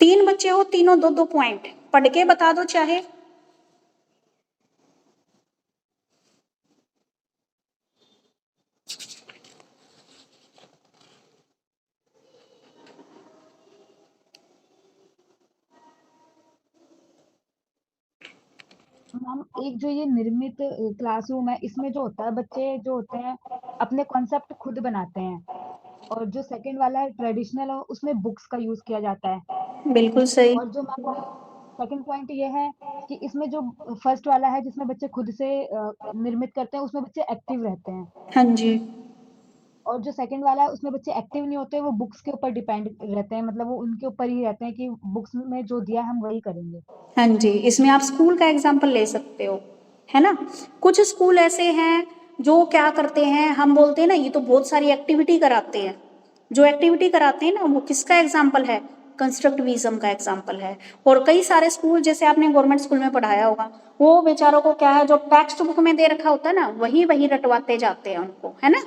तीन बच्चे हो, तीनों 2-2 पॉइंट पढ़ के बता दो चाहे। मैम एक जो ये निर्मित क्लासरूम है, इसमें जो होता है बच्चे जो होते हैं अपने कॉन्सेप्ट खुद बनाते हैं, और जो सेकंड वाला है ट्रेडिशनल है उसमें बुक्स का यूज किया जाता है। बिल्कुल सही। और जो मैम सेकंड पॉइंट ये है कि इसमें जो फर्स्ट वाला है जिसमें बच्चे खुद से निर्मित करते हैं, उसमें बच्चे एक्टिव रहते हैं, हाँ जी, और जो सेकंड वाला है उसमें बच्चे एक्टिव नहीं होते, वो बुक्स के ऊपर डिपेंड रहते हैं, मतलब वो उनके ऊपर ही रहते हैं कि बुक्स में जो दिया है हम वही करेंगे। हाँ जी, इसमें आप स्कूल का एग्जाम्पल ले सकते हो, है ना। कुछ स्कूल ऐसे हैं जो क्या करते हैं, हम बोलते हैं ना ये तो बहुत सारी एक्टिविटी कराते हैं, जो एक्टिविटी कराते हैं ना वो किसका एग्जाम्पल है, कंस्ट्रक्टिविज्म का एग्जाम्पल है। और कई सारे स्कूल जैसे आपने गवर्नमेंट स्कूल में पढ़ाया होगा, वो बेचारों को क्या है जो टेक्स्ट बुक में दे रखा होता है ना वही वही रटवाते जाते हैं उनको, है ना।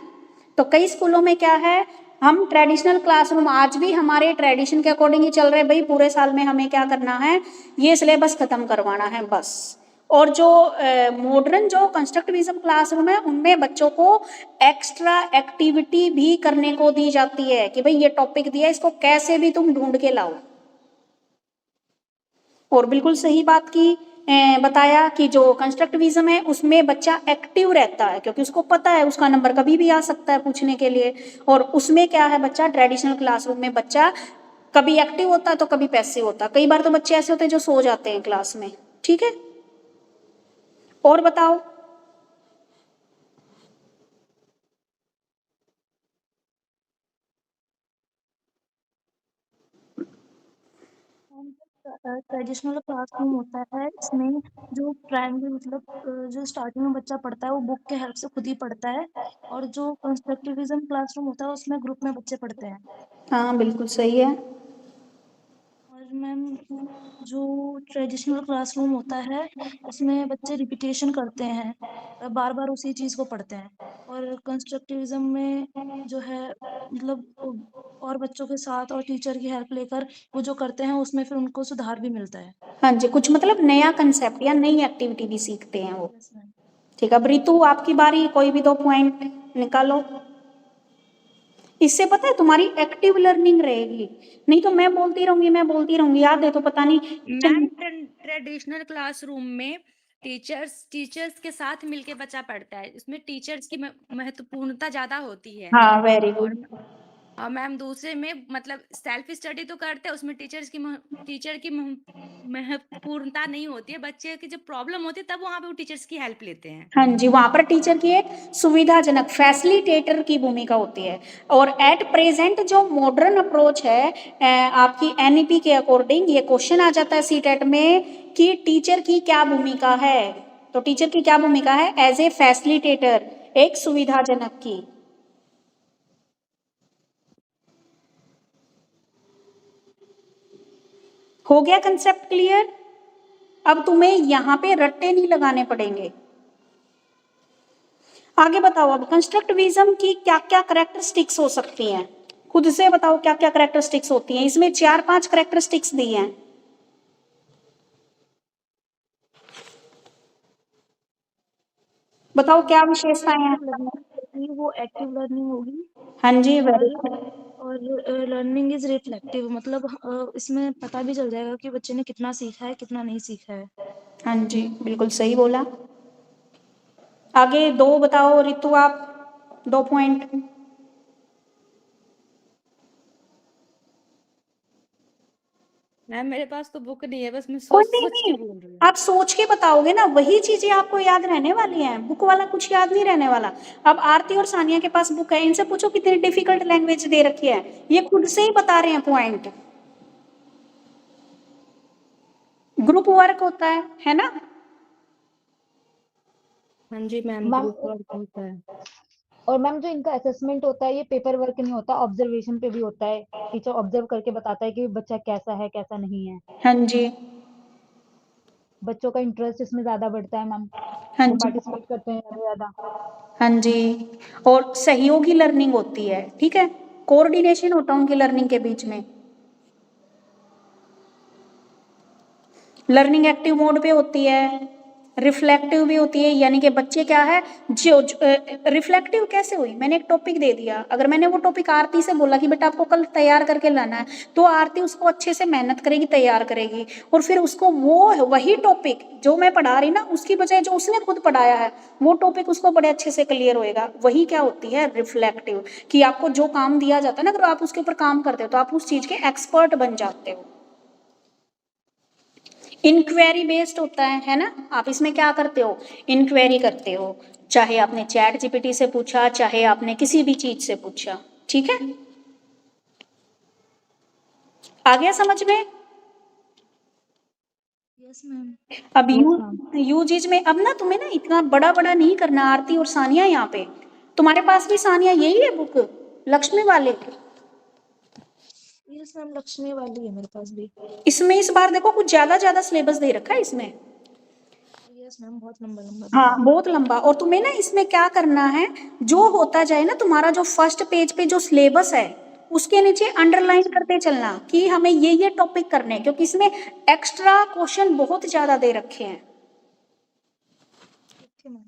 तो कई स्कूलों में क्या है, हम ट्रेडिशनल क्लासरूम आज भी हमारे ट्रेडिशन के अकॉर्डिंग ही चल रहे हैं, भाई पूरे साल में हमें क्या करना है, ये सिलेबस खत्म करवाना है बस। और जो मॉडर्न जो कंस्ट्रक्टिविज्म क्लासरूम है उनमें बच्चों को एक्स्ट्रा एक्टिविटी भी करने को दी जाती है कि भाई ये टॉपिक दिया इसको कैसे भी तुम ढूंढ के लाओ। और बिल्कुल सही बात की बताया कि जो कंस्ट्रक्टिविज्म है उसमें बच्चा एक्टिव रहता है क्योंकि उसको पता है उसका नंबर कभी भी आ सकता है पूछने के लिए। और उसमें क्या है, बच्चा ट्रेडिशनल क्लासरूम में बच्चा कभी एक्टिव होता है तो कभी पैसिव होता है। कई बार तो बच्चे ऐसे होते हैं जो सो जाते हैं क्लास में, ठीक है। और बताओ। ट्रेडिशनल क्लासरूम होता है, इसमें जो प्राइमरी मतलब जो स्टार्टिंग में बच्चा पढ़ता है वो बुक के हेल्प से खुद ही पढ़ता है, और जो कंस्ट्रक्टिविज्म क्लासरूम होता है उसमें ग्रुप में बच्चे पढ़ते हैं। हाँ बिल्कुल सही है। और मैम जो ट्रेडिशनल क्लासरूम होता है उसमें बच्चे रिपीटेशन करते हैं, बार बार उसी चीज़ को पढ़ते हैं। और कंस्ट्रक्टिविज्म में जो है मतलब और बच्चों के साथ और टीचर की हेल्प लेकर वो जो करते हैं उसमें फिर उनको सुधार भी मिलता है। हाँ जी, कुछ मतलब नया कंसेप्ट या नई एक्टिविटी भी सीखते हैं वो। Yes ma'am. ठीक है, अब रितु आपकी बारी, कोई भी 2 पॉइंट निकालो। इससे पता है तुम्हारी एक्टिव लर्निंग रहेगी, नहीं तो मैं बोलती रहूंगी, याद है तो पता नहीं मैम ट्रेडिशनल क्लासरूम में टीचर्स के साथ मिलके बच्चा पढ़ता है, इसमें टीचर्स की महत्वपूर्णता ज्यादा होती है। हाँ वेरी और गुड। मैम दूसरे में मतलब सेल्फ स्टडी तो करते हैं, उसमें टीचर की महत्वपूर्णता नहीं होती है, बच्चे की जब प्रॉब्लम होती है तब वहां पे वो टीचर्स की हेल्प लेते हैं। हाँ जी, वहां पर टीचर की एक सुविधाजनक फैसिलिटेटर की भूमिका होती है। और एट प्रेजेंट जो मॉडर्न अप्रोच है आपकी एनईपी के अकॉर्डिंग ये क्वेश्चन आ जाता है सीटेट में कि टीचर की क्या भूमिका है। तो टीचर की क्या भूमिका है? एज ए फैसिलिटेटर, एक सुविधाजनक की। हो गया कंसेप्ट क्लियर? अब तुम्हें यहाँ पे रट्टे नहीं लगाने पड़ेंगे। आगे बताओ, अब कंस्ट्रक्टिविज्म की क्या क्या कैरेक्टरिस्टिक्स हो सकती हैं, खुद से बताओ क्या क्या कैरेक्टरिस्टिक्स होती हैं। इसमें 4-5 कैरेक्टरिस्टिक्स दी हैं, बताओ क्या विशेषताएं हैं। लर्निंग वो एक्टिव लर्निंग होगी। हाँ जी वेरी और लर्निंग इज रिफ्लेक्टिव, मतलब इसमें पता भी चल जाएगा कि बच्चे ने कितना सीखा है कितना नहीं सीखा है। हाँ जी बिल्कुल सही बोला। आगे 2 बताओ रितु, आप 2 पॉइंट। मैम मेरे पास तो बुक नहीं है, बस मैं कोई सोच नहीं सोच के नहीं, बोल रही हूँ। आप सोच के बताओगे ना, वही चीजें आपको याद रहने वाली हैं, बुक वाला कुछ याद नहीं रहने वाला। अब आरती और सानिया के पास बुक है, इनसे पूछो कितनी डिफिकल्ट लैंग्वेज दे रखी है, ये खुद से ही बता रहे हैं पॉइंट। ग्रुप वर्क होता है ना? हाँ जी मैम, मैम ग्रुप वर्क होता है। और मैम जो इनका असेसमेंट होता है ये पेपर वर्क नहीं होता, ऑब्जर्वेशन पे भी होता है। टीचर ऑब्जर्व करके बताता है कि बच्चा कैसा है कैसा नहीं है। हाँ जी। बच्चों का इंटरेस्ट इसमें ज्यादा बढ़ता है मैम, हाँ वो जी। पार्टिसिपेट करते हैं ज्यादा। हाँ जी, और सहयोगी लर्निंग होती है, ठीक है, कोऑर्डिनेशन होता है उनकी लर्निंग के बीच में। लर्निंग एक्टिव मोड पे होती है, रिफ्लेक्टिव भी होती है, यानी कि बच्चे क्या है जो रिफ्लेक्टिव कैसे हुई, मैंने एक टॉपिक दे दिया, अगर मैंने वो टॉपिक आरती से बोला कि बेटा आपको कल तैयार करके लाना है, तो आरती उसको अच्छे से मेहनत करेगी, तैयार करेगी, और फिर उसको वो वही टॉपिक जो मैं पढ़ा रही ना उसकी बजाय जो उसने खुद पढ़ाया है वो टॉपिक उसको बड़े अच्छे से क्लियर होएगा। वही क्या होती है रिफ्लेक्टिव, कि आपको जो काम दिया जाता है ना, अगर आप उसके ऊपर काम करते हो तो आप उस चीज के एक्सपर्ट बन जाते हो। इंक्वायरी बेस्ड होता है ना, आप इसमें क्या करते हो, इंक्वायरी करते हो, चाहे आपने चैट जीपीटी से पूछा, चाहे आपने किसी भी चीज से पूछा, ठीक है। आ गया समझ में? Yes ma'am. अब यस मैम। यूजेज में अब ना तुम्हें ना इतना बड़ा बड़ा नहीं करना। आरती और सानिया यहाँ पे, तुम्हारे पास भी सानिया यही है बुक लक्ष्मी वाले? यस मैम, लक्ष्मी वाली है मेरे पास भी। इसमें इस बार देखो कुछ ज्यादा सिलेबस दे रखा है इसमें। यस मैम, बहुत लंबा लंबा दिया हाँ है। बहुत लंबा। और तुम्हें ना इसमें क्या करना है, जो होता जाए ना तुम्हारा जो फर्स्ट पेज पे जो सिलेबस है उसके नीचे अंडरलाइन करते चलना कि हमें ये टॉपिक करने हैं, क्योंकि इसमें एक्स्ट्रा क्वेश्चन बहुत ज्यादा दे रखे हैं, ओके मैम।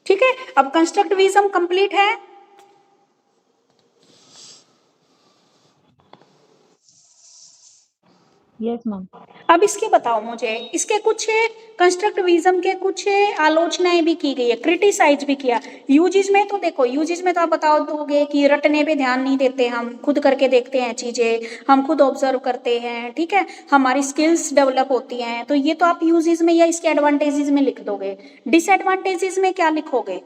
ठीक है। अब कंस्ट्रक्टिविज्म कंप्लीट है। Yes ma'am. अब इसके बताओ मुझे, इसके कुछ कंस्ट्रक्टिविज्म के कुछ आलोचनाएं भी की गई है, क्रिटिसाइज भी किया। यूजीज में तो देखो, यूजीज में तो आप बताओ दोगे कि रटने पे ध्यान नहीं देते, हम खुद करके देखते हैं चीजें, हम खुद ऑब्जर्व करते हैं, ठीक है, हमारी स्किल्स डेवलप होती हैं, तो ये तो आप यूजीज में या इसके एडवांटेजेस में लिख दोगे। डिसएडवांटेजेस में क्या लिखोगे?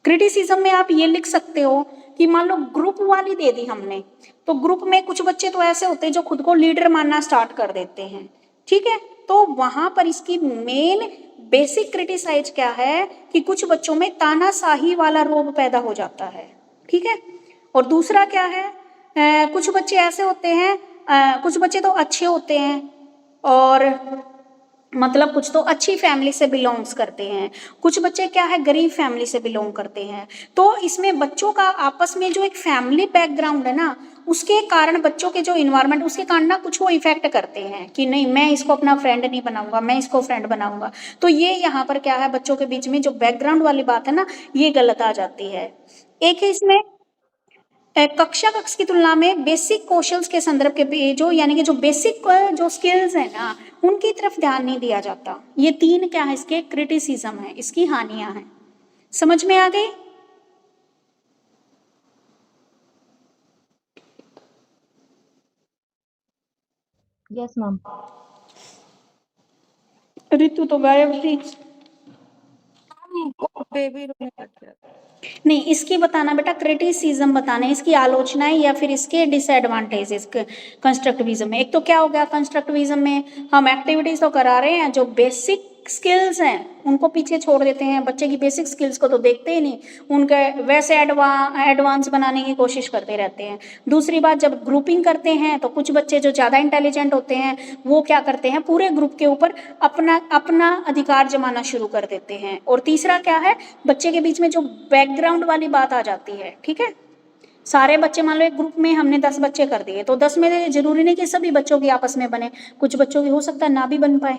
क्रिटिसिज्म में आप ये लिख सकते हो कि मान लो ग्रुप वाली दे दी हमने, तो ग्रुप में कुछ बच्चे तो ऐसे होते हैं जो खुद को लीडर मानना स्टार्ट कर देते हैं, ठीक है, तो वहां पर इसकी मेन बेसिक क्रिटिसाइज क्या है कि कुछ बच्चों में तानाशाही वाला रोब पैदा हो जाता है, ठीक है। और दूसरा क्या है, कुछ बच्चे ऐसे होते हैं, कुछ बच्चे तो अच्छे होते हैं और मतलब कुछ तो अच्छी फैमिली से बिलोंग्स करते हैं, कुछ बच्चे क्या है गरीब फैमिली से बिलोंग करते हैं। तो इसमें बच्चों का आपस में जो एक फैमिली बैकग्राउंड है ना, उसके कारण बच्चों के जो इन्वायरमेंट उसके कारण ना कुछ वो इफेक्ट करते हैं कि नहीं मैं इसको अपना फ्रेंड नहीं बनाऊंगा, मैं इसको फ्रेंड बनाऊंगा। तो ये यहाँ पर क्या है बच्चों के बीच में जो बैकग्राउंड वाली बात है ना, ये गलत आ जाती है। एक है इसमें कक्षा कक्ष की तुलना में बेसिक कौशल्स के संदर्भ के जो यानी कि जो बेसिक जो स्किल्स है ना, उनकी तरफ ध्यान नहीं दिया जाता। ये तीन क्या है इसके क्रिटिसिज्म है, इसकी हानियां हैं। समझ में आ गई? Yes ma'am. ऋतु तो गायब थी। बेबी रोने लग गया। नहीं, इसकी बताना बेटा क्रिटिसिज्म बताना है, इसकी आलोचनाएं या फिर इसके डिसएडवांटेजेस कंस्ट्रक्टिविज्म में। एक तो क्या हो गया कंस्ट्रक्टिविज्म में हम एक्टिविटीज तो करा रहे हैं, जो बेसिक स्किल्स हैं उनको पीछे छोड़ देते हैं, बच्चे की बेसिक स्किल्स को तो देखते ही नहीं, उनके वैसे एडवांस बनाने की कोशिश करते रहते हैं। दूसरी बात, जब ग्रुपिंग करते हैं तो कुछ बच्चे जो ज़्यादा इंटेलिजेंट होते हैं वो क्या करते हैं पूरे ग्रुप के ऊपर अपना अपना अधिकार जमाना शुरू कर देते हैं। और तीसरा क्या है, बच्चे के बीच में जो बैकग्राउंड वाली बात आ जाती है। ठीक है, सारे बच्चे मान लो एक ग्रुप में हमने 10 बच्चे कर दिए, तो 10 में जरूरी नहीं कि सभी बच्चों की आपस में बने, कुछ बच्चों की हो सकता है ना भी बन पाए।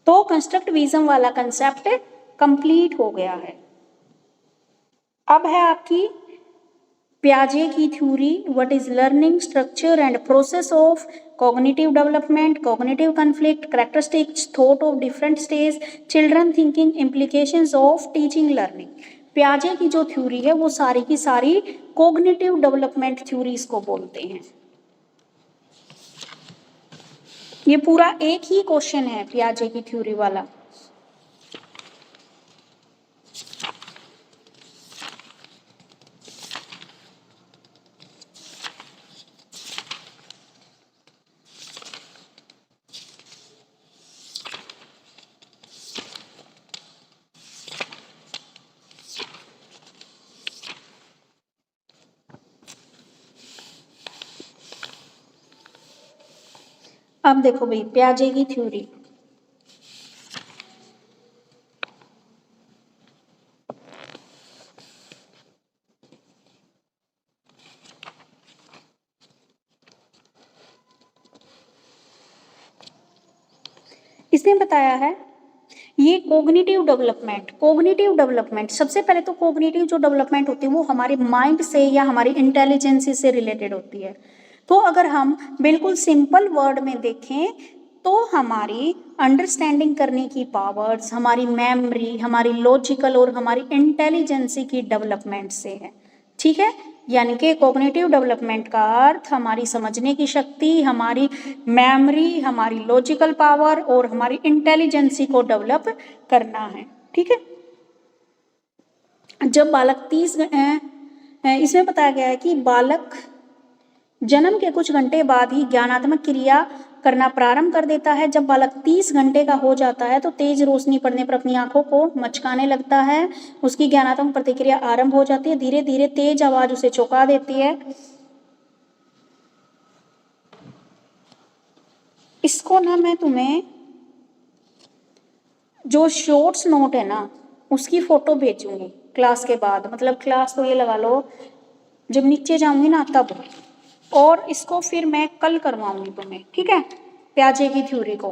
तो कंस्ट्रक्टिविज्म वाला कंसेप्ट कंप्लीट हो गया है। अब है आपकी पियाजे की theory, what is learning structure and process of cognitive development, cognitive conflict, characteristics, thought of different stage, children thinking, implications of teaching learning. पियाजे की जो थ्योरी है वो सारी की सारी कॉग्निटिव डेवलपमेंट थ्योरीज को बोलते हैं। ये पूरा एक ही क्वेश्चन है पियाजे की थ्योरी वाला। अब देखो भाई पियाजे की थ्योरी, इसने बताया है ये कोग्निटिव डेवलपमेंट सबसे पहले तो कोग्निटिव जो डेवलपमेंट होती है वो हमारे माइंड से या हमारी इंटेलिजेंस से रिलेटेड होती है। तो अगर हम बिल्कुल सिंपल वर्ड में देखें तो हमारी अंडरस्टैंडिंग करने की पावर्स, हमारी मेमोरी, हमारी लॉजिकल और हमारी इंटेलिजेंसी की डेवलपमेंट से है। ठीक है, यानी कि कॉग्निटिव डेवलपमेंट का अर्थ हमारी समझने की शक्ति, हमारी मेमोरी, हमारी लॉजिकल पावर और हमारी इंटेलिजेंसी को डेवलप करना है। ठीक है, जब बालक इसमें बताया गया है कि बालक जन्म के कुछ घंटे बाद ही ज्ञानात्मक क्रिया करना प्रारंभ कर देता है। जब बालक 30 घंटे का हो जाता है तो तेज रोशनी पड़ने पर अपनी आंखों को मचकाने लगता है, उसकी ज्ञानात्मक प्रतिक्रिया आरंभ हो जाती है, धीरे धीरे तेज आवाज उसे चौंका देती है। इसको ना मैं तुम्हें जो शॉर्ट्स नोट है ना उसकी फोटो भेजूंगी क्लास के बाद, मतलब क्लास तो ये लगा लो जब नीचे जाऊंगी ना तब, और इसको फिर मैं कल करवाऊंगी तुम्हें। ठीक है, पियाजे की थ्योरी को,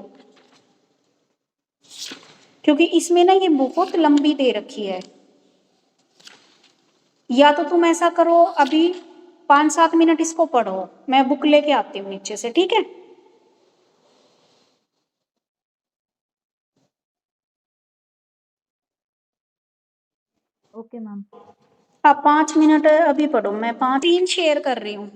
क्योंकि इसमें ना ये बहुत लंबी दे रखी है। या तो तुम ऐसा करो अभी 5-7 मिनट इसको पढ़ो, मैं बुक लेके आती हूँ नीचे से। ठीक है, ओके मैम। आप 5 मिनट अभी पढ़ो, मैं 3 शेयर कर रही हूँ।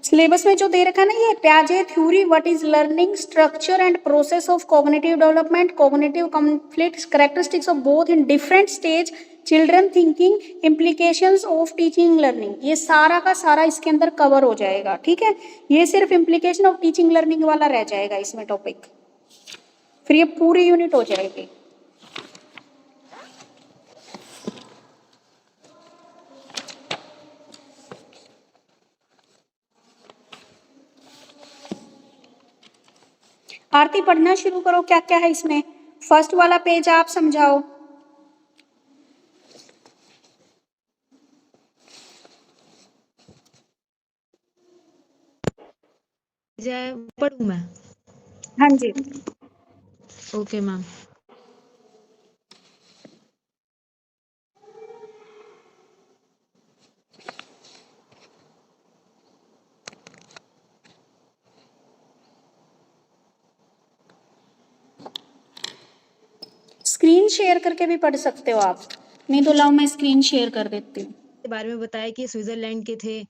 सिलेबस में जो दे रखा है ना, ये प्याजे theory, what is learning, structure and process of cognitive development, cognitive conflicts, characteristics of both in different stage, children thinking, implications of teaching learning, ये सारा का सारा इसके अंदर कवर हो जाएगा। ठीक है, ये सिर्फ इम्प्लीकेशन ऑफ टीचिंग लर्निंग वाला रह जाएगा इसमें टॉपिक, फिर ये पूरी यूनिट हो जाएगी। आरती पढ़ना शुरू करो, क्या क्या है इसमें। फर्स्ट वाला पेज आप समझाओ। जय पढ़ूं मैं? हाँ जी, ओके मैम। स्क्रीन शेयर करके भी पढ़ सकते हो आप, नहीं तो लाओ मैं स्क्रीन शेयर कर देती हूँ। के बारे में बताया कि स्विट्जरलैंड के थे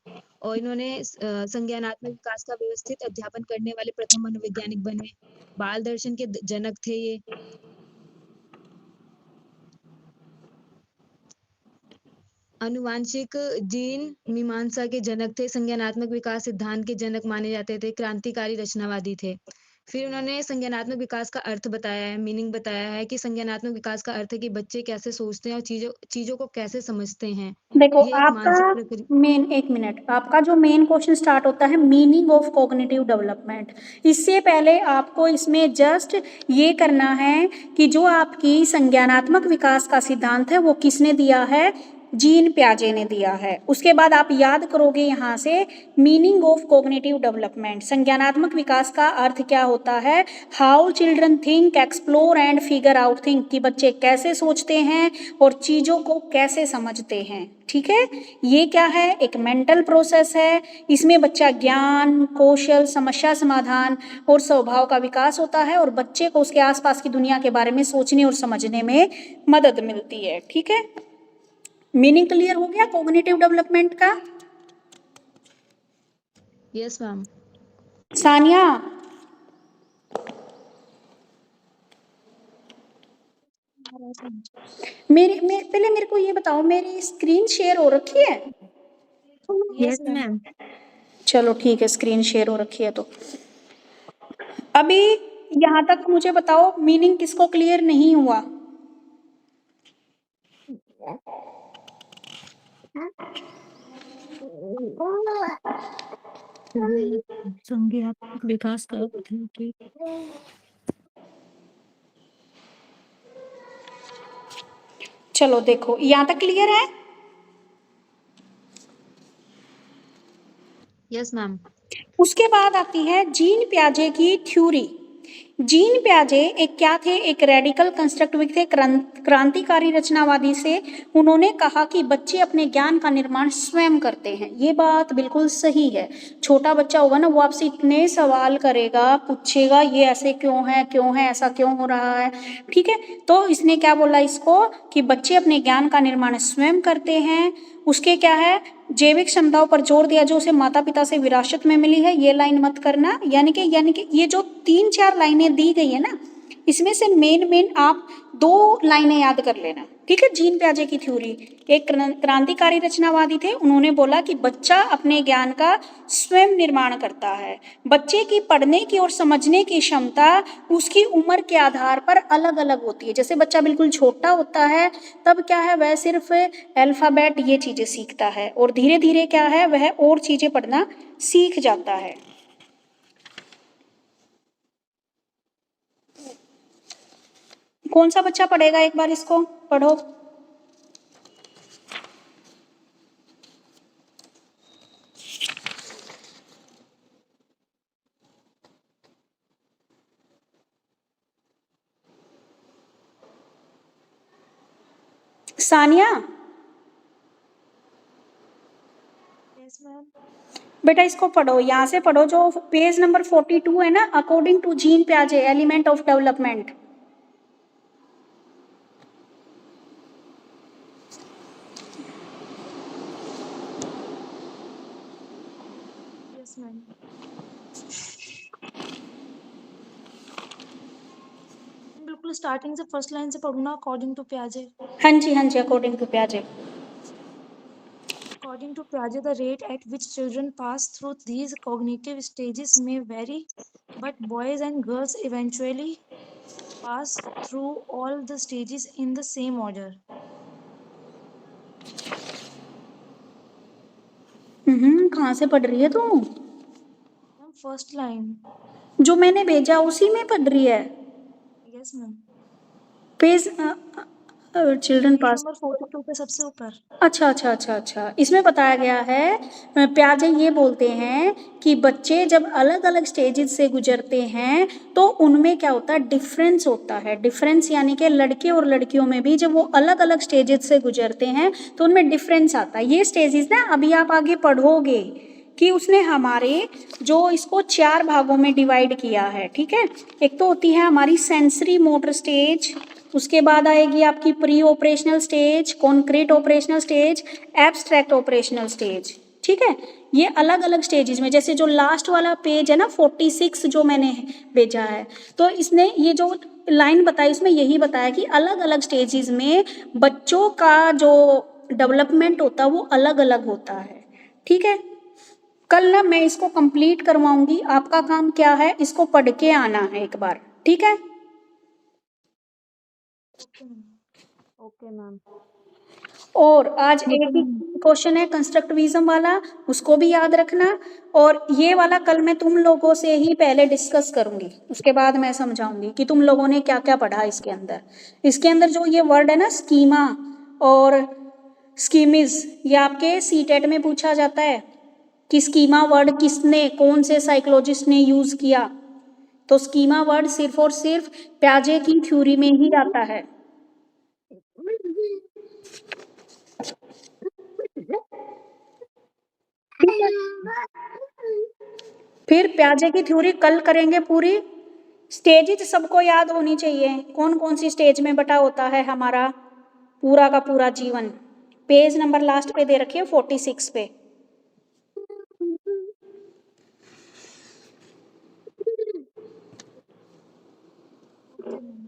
और इन्होंने संज्ञानात्मक विकास का व्यवस्थित अध्यापन करने वाले प्रथम मनोवैज्ञानिक बने। बाल दर्शन के जनक थे ये। आनुवांशिक जीन मीमांसा के जनक थे। संज्ञानात्मक विकास सिद्धांत के जनक माने जाते थे। क्रांतिकारी रचनावादी थे। फिर उन्होंने संज्ञानात्मक विकास का अर्थ बताया है, मीनिंग बताया है कि संज्ञानात्मक विकास का अर्थ है कि बच्चे कैसे सोचते हैं और चीजों को कैसे समझते हैं। देखो ये एक मानसिक आपका प्रक्रिया। मेन, एक मिनट, आपका जो मेन क्वेश्चन स्टार्ट होता है मीनिंग ऑफ कॉग्निटिव डेवलपमेंट। इससे पहले आपको इसमें जस्ट ये करना है कि जो आपकी संज्ञानात्मक विकास का सिद्धांत है वो किसने दिया है, जीन प्याजे ने दिया है। उसके बाद आप याद करोगे यहाँ से मीनिंग ऑफ कॉग्निटिव डेवलपमेंट, संज्ञानात्मक विकास का अर्थ क्या होता है, how children think, explore and figure out think, कि बच्चे कैसे सोचते हैं और चीज़ों को कैसे समझते हैं। ठीक है, ये क्या है, एक मेंटल प्रोसेस है। इसमें बच्चा ज्ञान, कौशल, समस्या समाधान और स्वभाव का विकास होता है और बच्चे को उसके आसपास की दुनिया के बारे में सोचने और समझने में मदद मिलती है। ठीक है, मीनिंग क्लियर हो गया कॉग्निटिव डेवलपमेंट का। Yes ma'am. सानिया, पहले मेरे को ये बताओ, मेरी स्क्रीन शेयर हो रखी है? Yes ma'am. चलो ठीक है, स्क्रीन शेयर हो रखी है तो अभी यहाँ तक मुझे बताओ मीनिंग किसको क्लियर नहीं हुआ। संज्ञानात्मक विकास का अर्थ है कि चलो देखो, यहाँ तक क्लियर है? Yes ma'am. उसके बाद आती है जीन प्याजे की थ्योरी। जीन प्याजे एक क्या थे, एक रेडिकल कंस्ट्रक्टिविस्ट थे, क्रांतिकारी रचनावादी से। उन्होंने कहा कि बच्चे अपने ज्ञान का निर्माण स्वयं करते हैं। ये बात बिल्कुल सही है। छोटा बच्चा होगा ना, वो आपसे इतने सवाल करेगा, पूछेगा ये ऐसे क्यों है, ऐसा क्यों हो रहा है। ठीक है, तो इसने क्या बोला इसको कि बच्चे अपने ज्ञान का निर्माण स्वयं करते हैं। उसके क्या है, जैविक क्षमताओं पर जोर दिया जो उसे माता पिता से विरासत में मिली है। ये लाइन मत करना, यानी कि ये जो 3-4 लाइनें दी गई है ना, इसमें से मेन आप 2 लाइनें याद कर लेना। ठीक है, जीन प्याजे की थ्योरी, एक क्रांतिकारी रचनावादी थे। उन्होंने बोला कि बच्चा अपने ज्ञान का स्वयं निर्माण करता है। बच्चे की पढ़ने की और समझने की क्षमता उसकी उम्र के आधार पर अलग अलग होती है। जैसे बच्चा बिल्कुल छोटा होता है तब क्या है, वह सिर्फ अल्फाबेट ये चीजें सीखता है और धीरे धीरे क्या है, वह और चीजें पढ़ना सीख जाता है। कौन सा बच्चा पढ़ेगा, एक बार इसको पढ़ो। Sania, yes ma'am. बेटा इसको पढ़ो, यहाँ से पढ़ो, जो पेज नंबर 42 है ना, अकॉर्डिंग टू जीन प्याजे element of development. Yes ma'am. बिल्कुल स्टार्टिंग से फर्स्ट लाइन से पढ़ूँ ना, अकॉर्डिंग टू पियाजे। हाँ जी, अकॉर्डिंग टू पियाजे। According to Piaget, the rate at which children pass through these cognitive stages may vary, but boys and girls eventually pass through all the stages in the same order. कहाँ से पढ़ रही है तू? Ma'am, first line. जो मैंने भेजा उसी में पढ़ रही है? Yes, ma'am. Page children page पास। नंबर 42 पे सबसे ऊपर। अच्छा। इसमें बताया गया है, पियाजे ये बोलते हैं कि बच्चे जब अलग अलग स्टेजेस से गुजरते हैं तो उनमें क्या होता है, डिफरेंस होता है। डिफरेंस यानी कि लड़के और लड़कियों में भी जब वो अलग अलग स्टेजेस से गुजरते हैं तो उनमें डिफरेंस आता है। ये स्टेजेस ना अभी आप आगे पढ़ोगे कि उसने हमारे जो इसको 4 भागों में डिवाइड किया है, ठीक है। एक तो होती है हमारी सेंसरी मोटर स्टेज, उसके बाद आएगी आपकी pre operational stage, concrete operational stage, abstract operational stage, ठीक है। ये अलग अलग स्टेजेस में, जैसे जो लास्ट वाला पेज है ना 46 जो मैंने भेजा है, तो इसने ये जो लाइन बताई उसमें यही बताया कि अलग अलग स्टेजेस में बच्चों का जो डेवलपमेंट होता है वो अलग अलग होता है, ठीक है। कल ना मैं इसको कंप्लीट करवाऊंगी, आपका काम क्या है, इसको पढ़ के आना है एक बार, ठीक है। Okay ma'am. और आज एक ही क्वेश्चन है कंस्ट्रक्टिविज्म वाला, उसको भी याद रखना। और ये वाला कल मैं तुम लोगों से ही पहले डिस्कस करूंगी, उसके बाद मैं समझाऊंगी कि तुम लोगों ने क्या क्या पढ़ा इसके अंदर। इसके अंदर जो ये वर्ड है ना स्कीमा और स्कीमिज, ये आपके सीटेट में पूछा जाता है कि स्कीमा वर्ड किसने, कौन से साइकोलॉजिस्ट ने यूज किया। तो स्कीमा वर्ड सिर्फ और सिर्फ पियाजे की थ्योरी में ही आता है। फिर पियाजे की थ्योरी कल करेंगे पूरी। स्टेजेस सबको याद होनी चाहिए, कौन कौन सी स्टेज में बटा होता है हमारा पूरा का पूरा जीवन। पेज नंबर लास्ट पे दे रखिए 46 पे। Okay ma'am.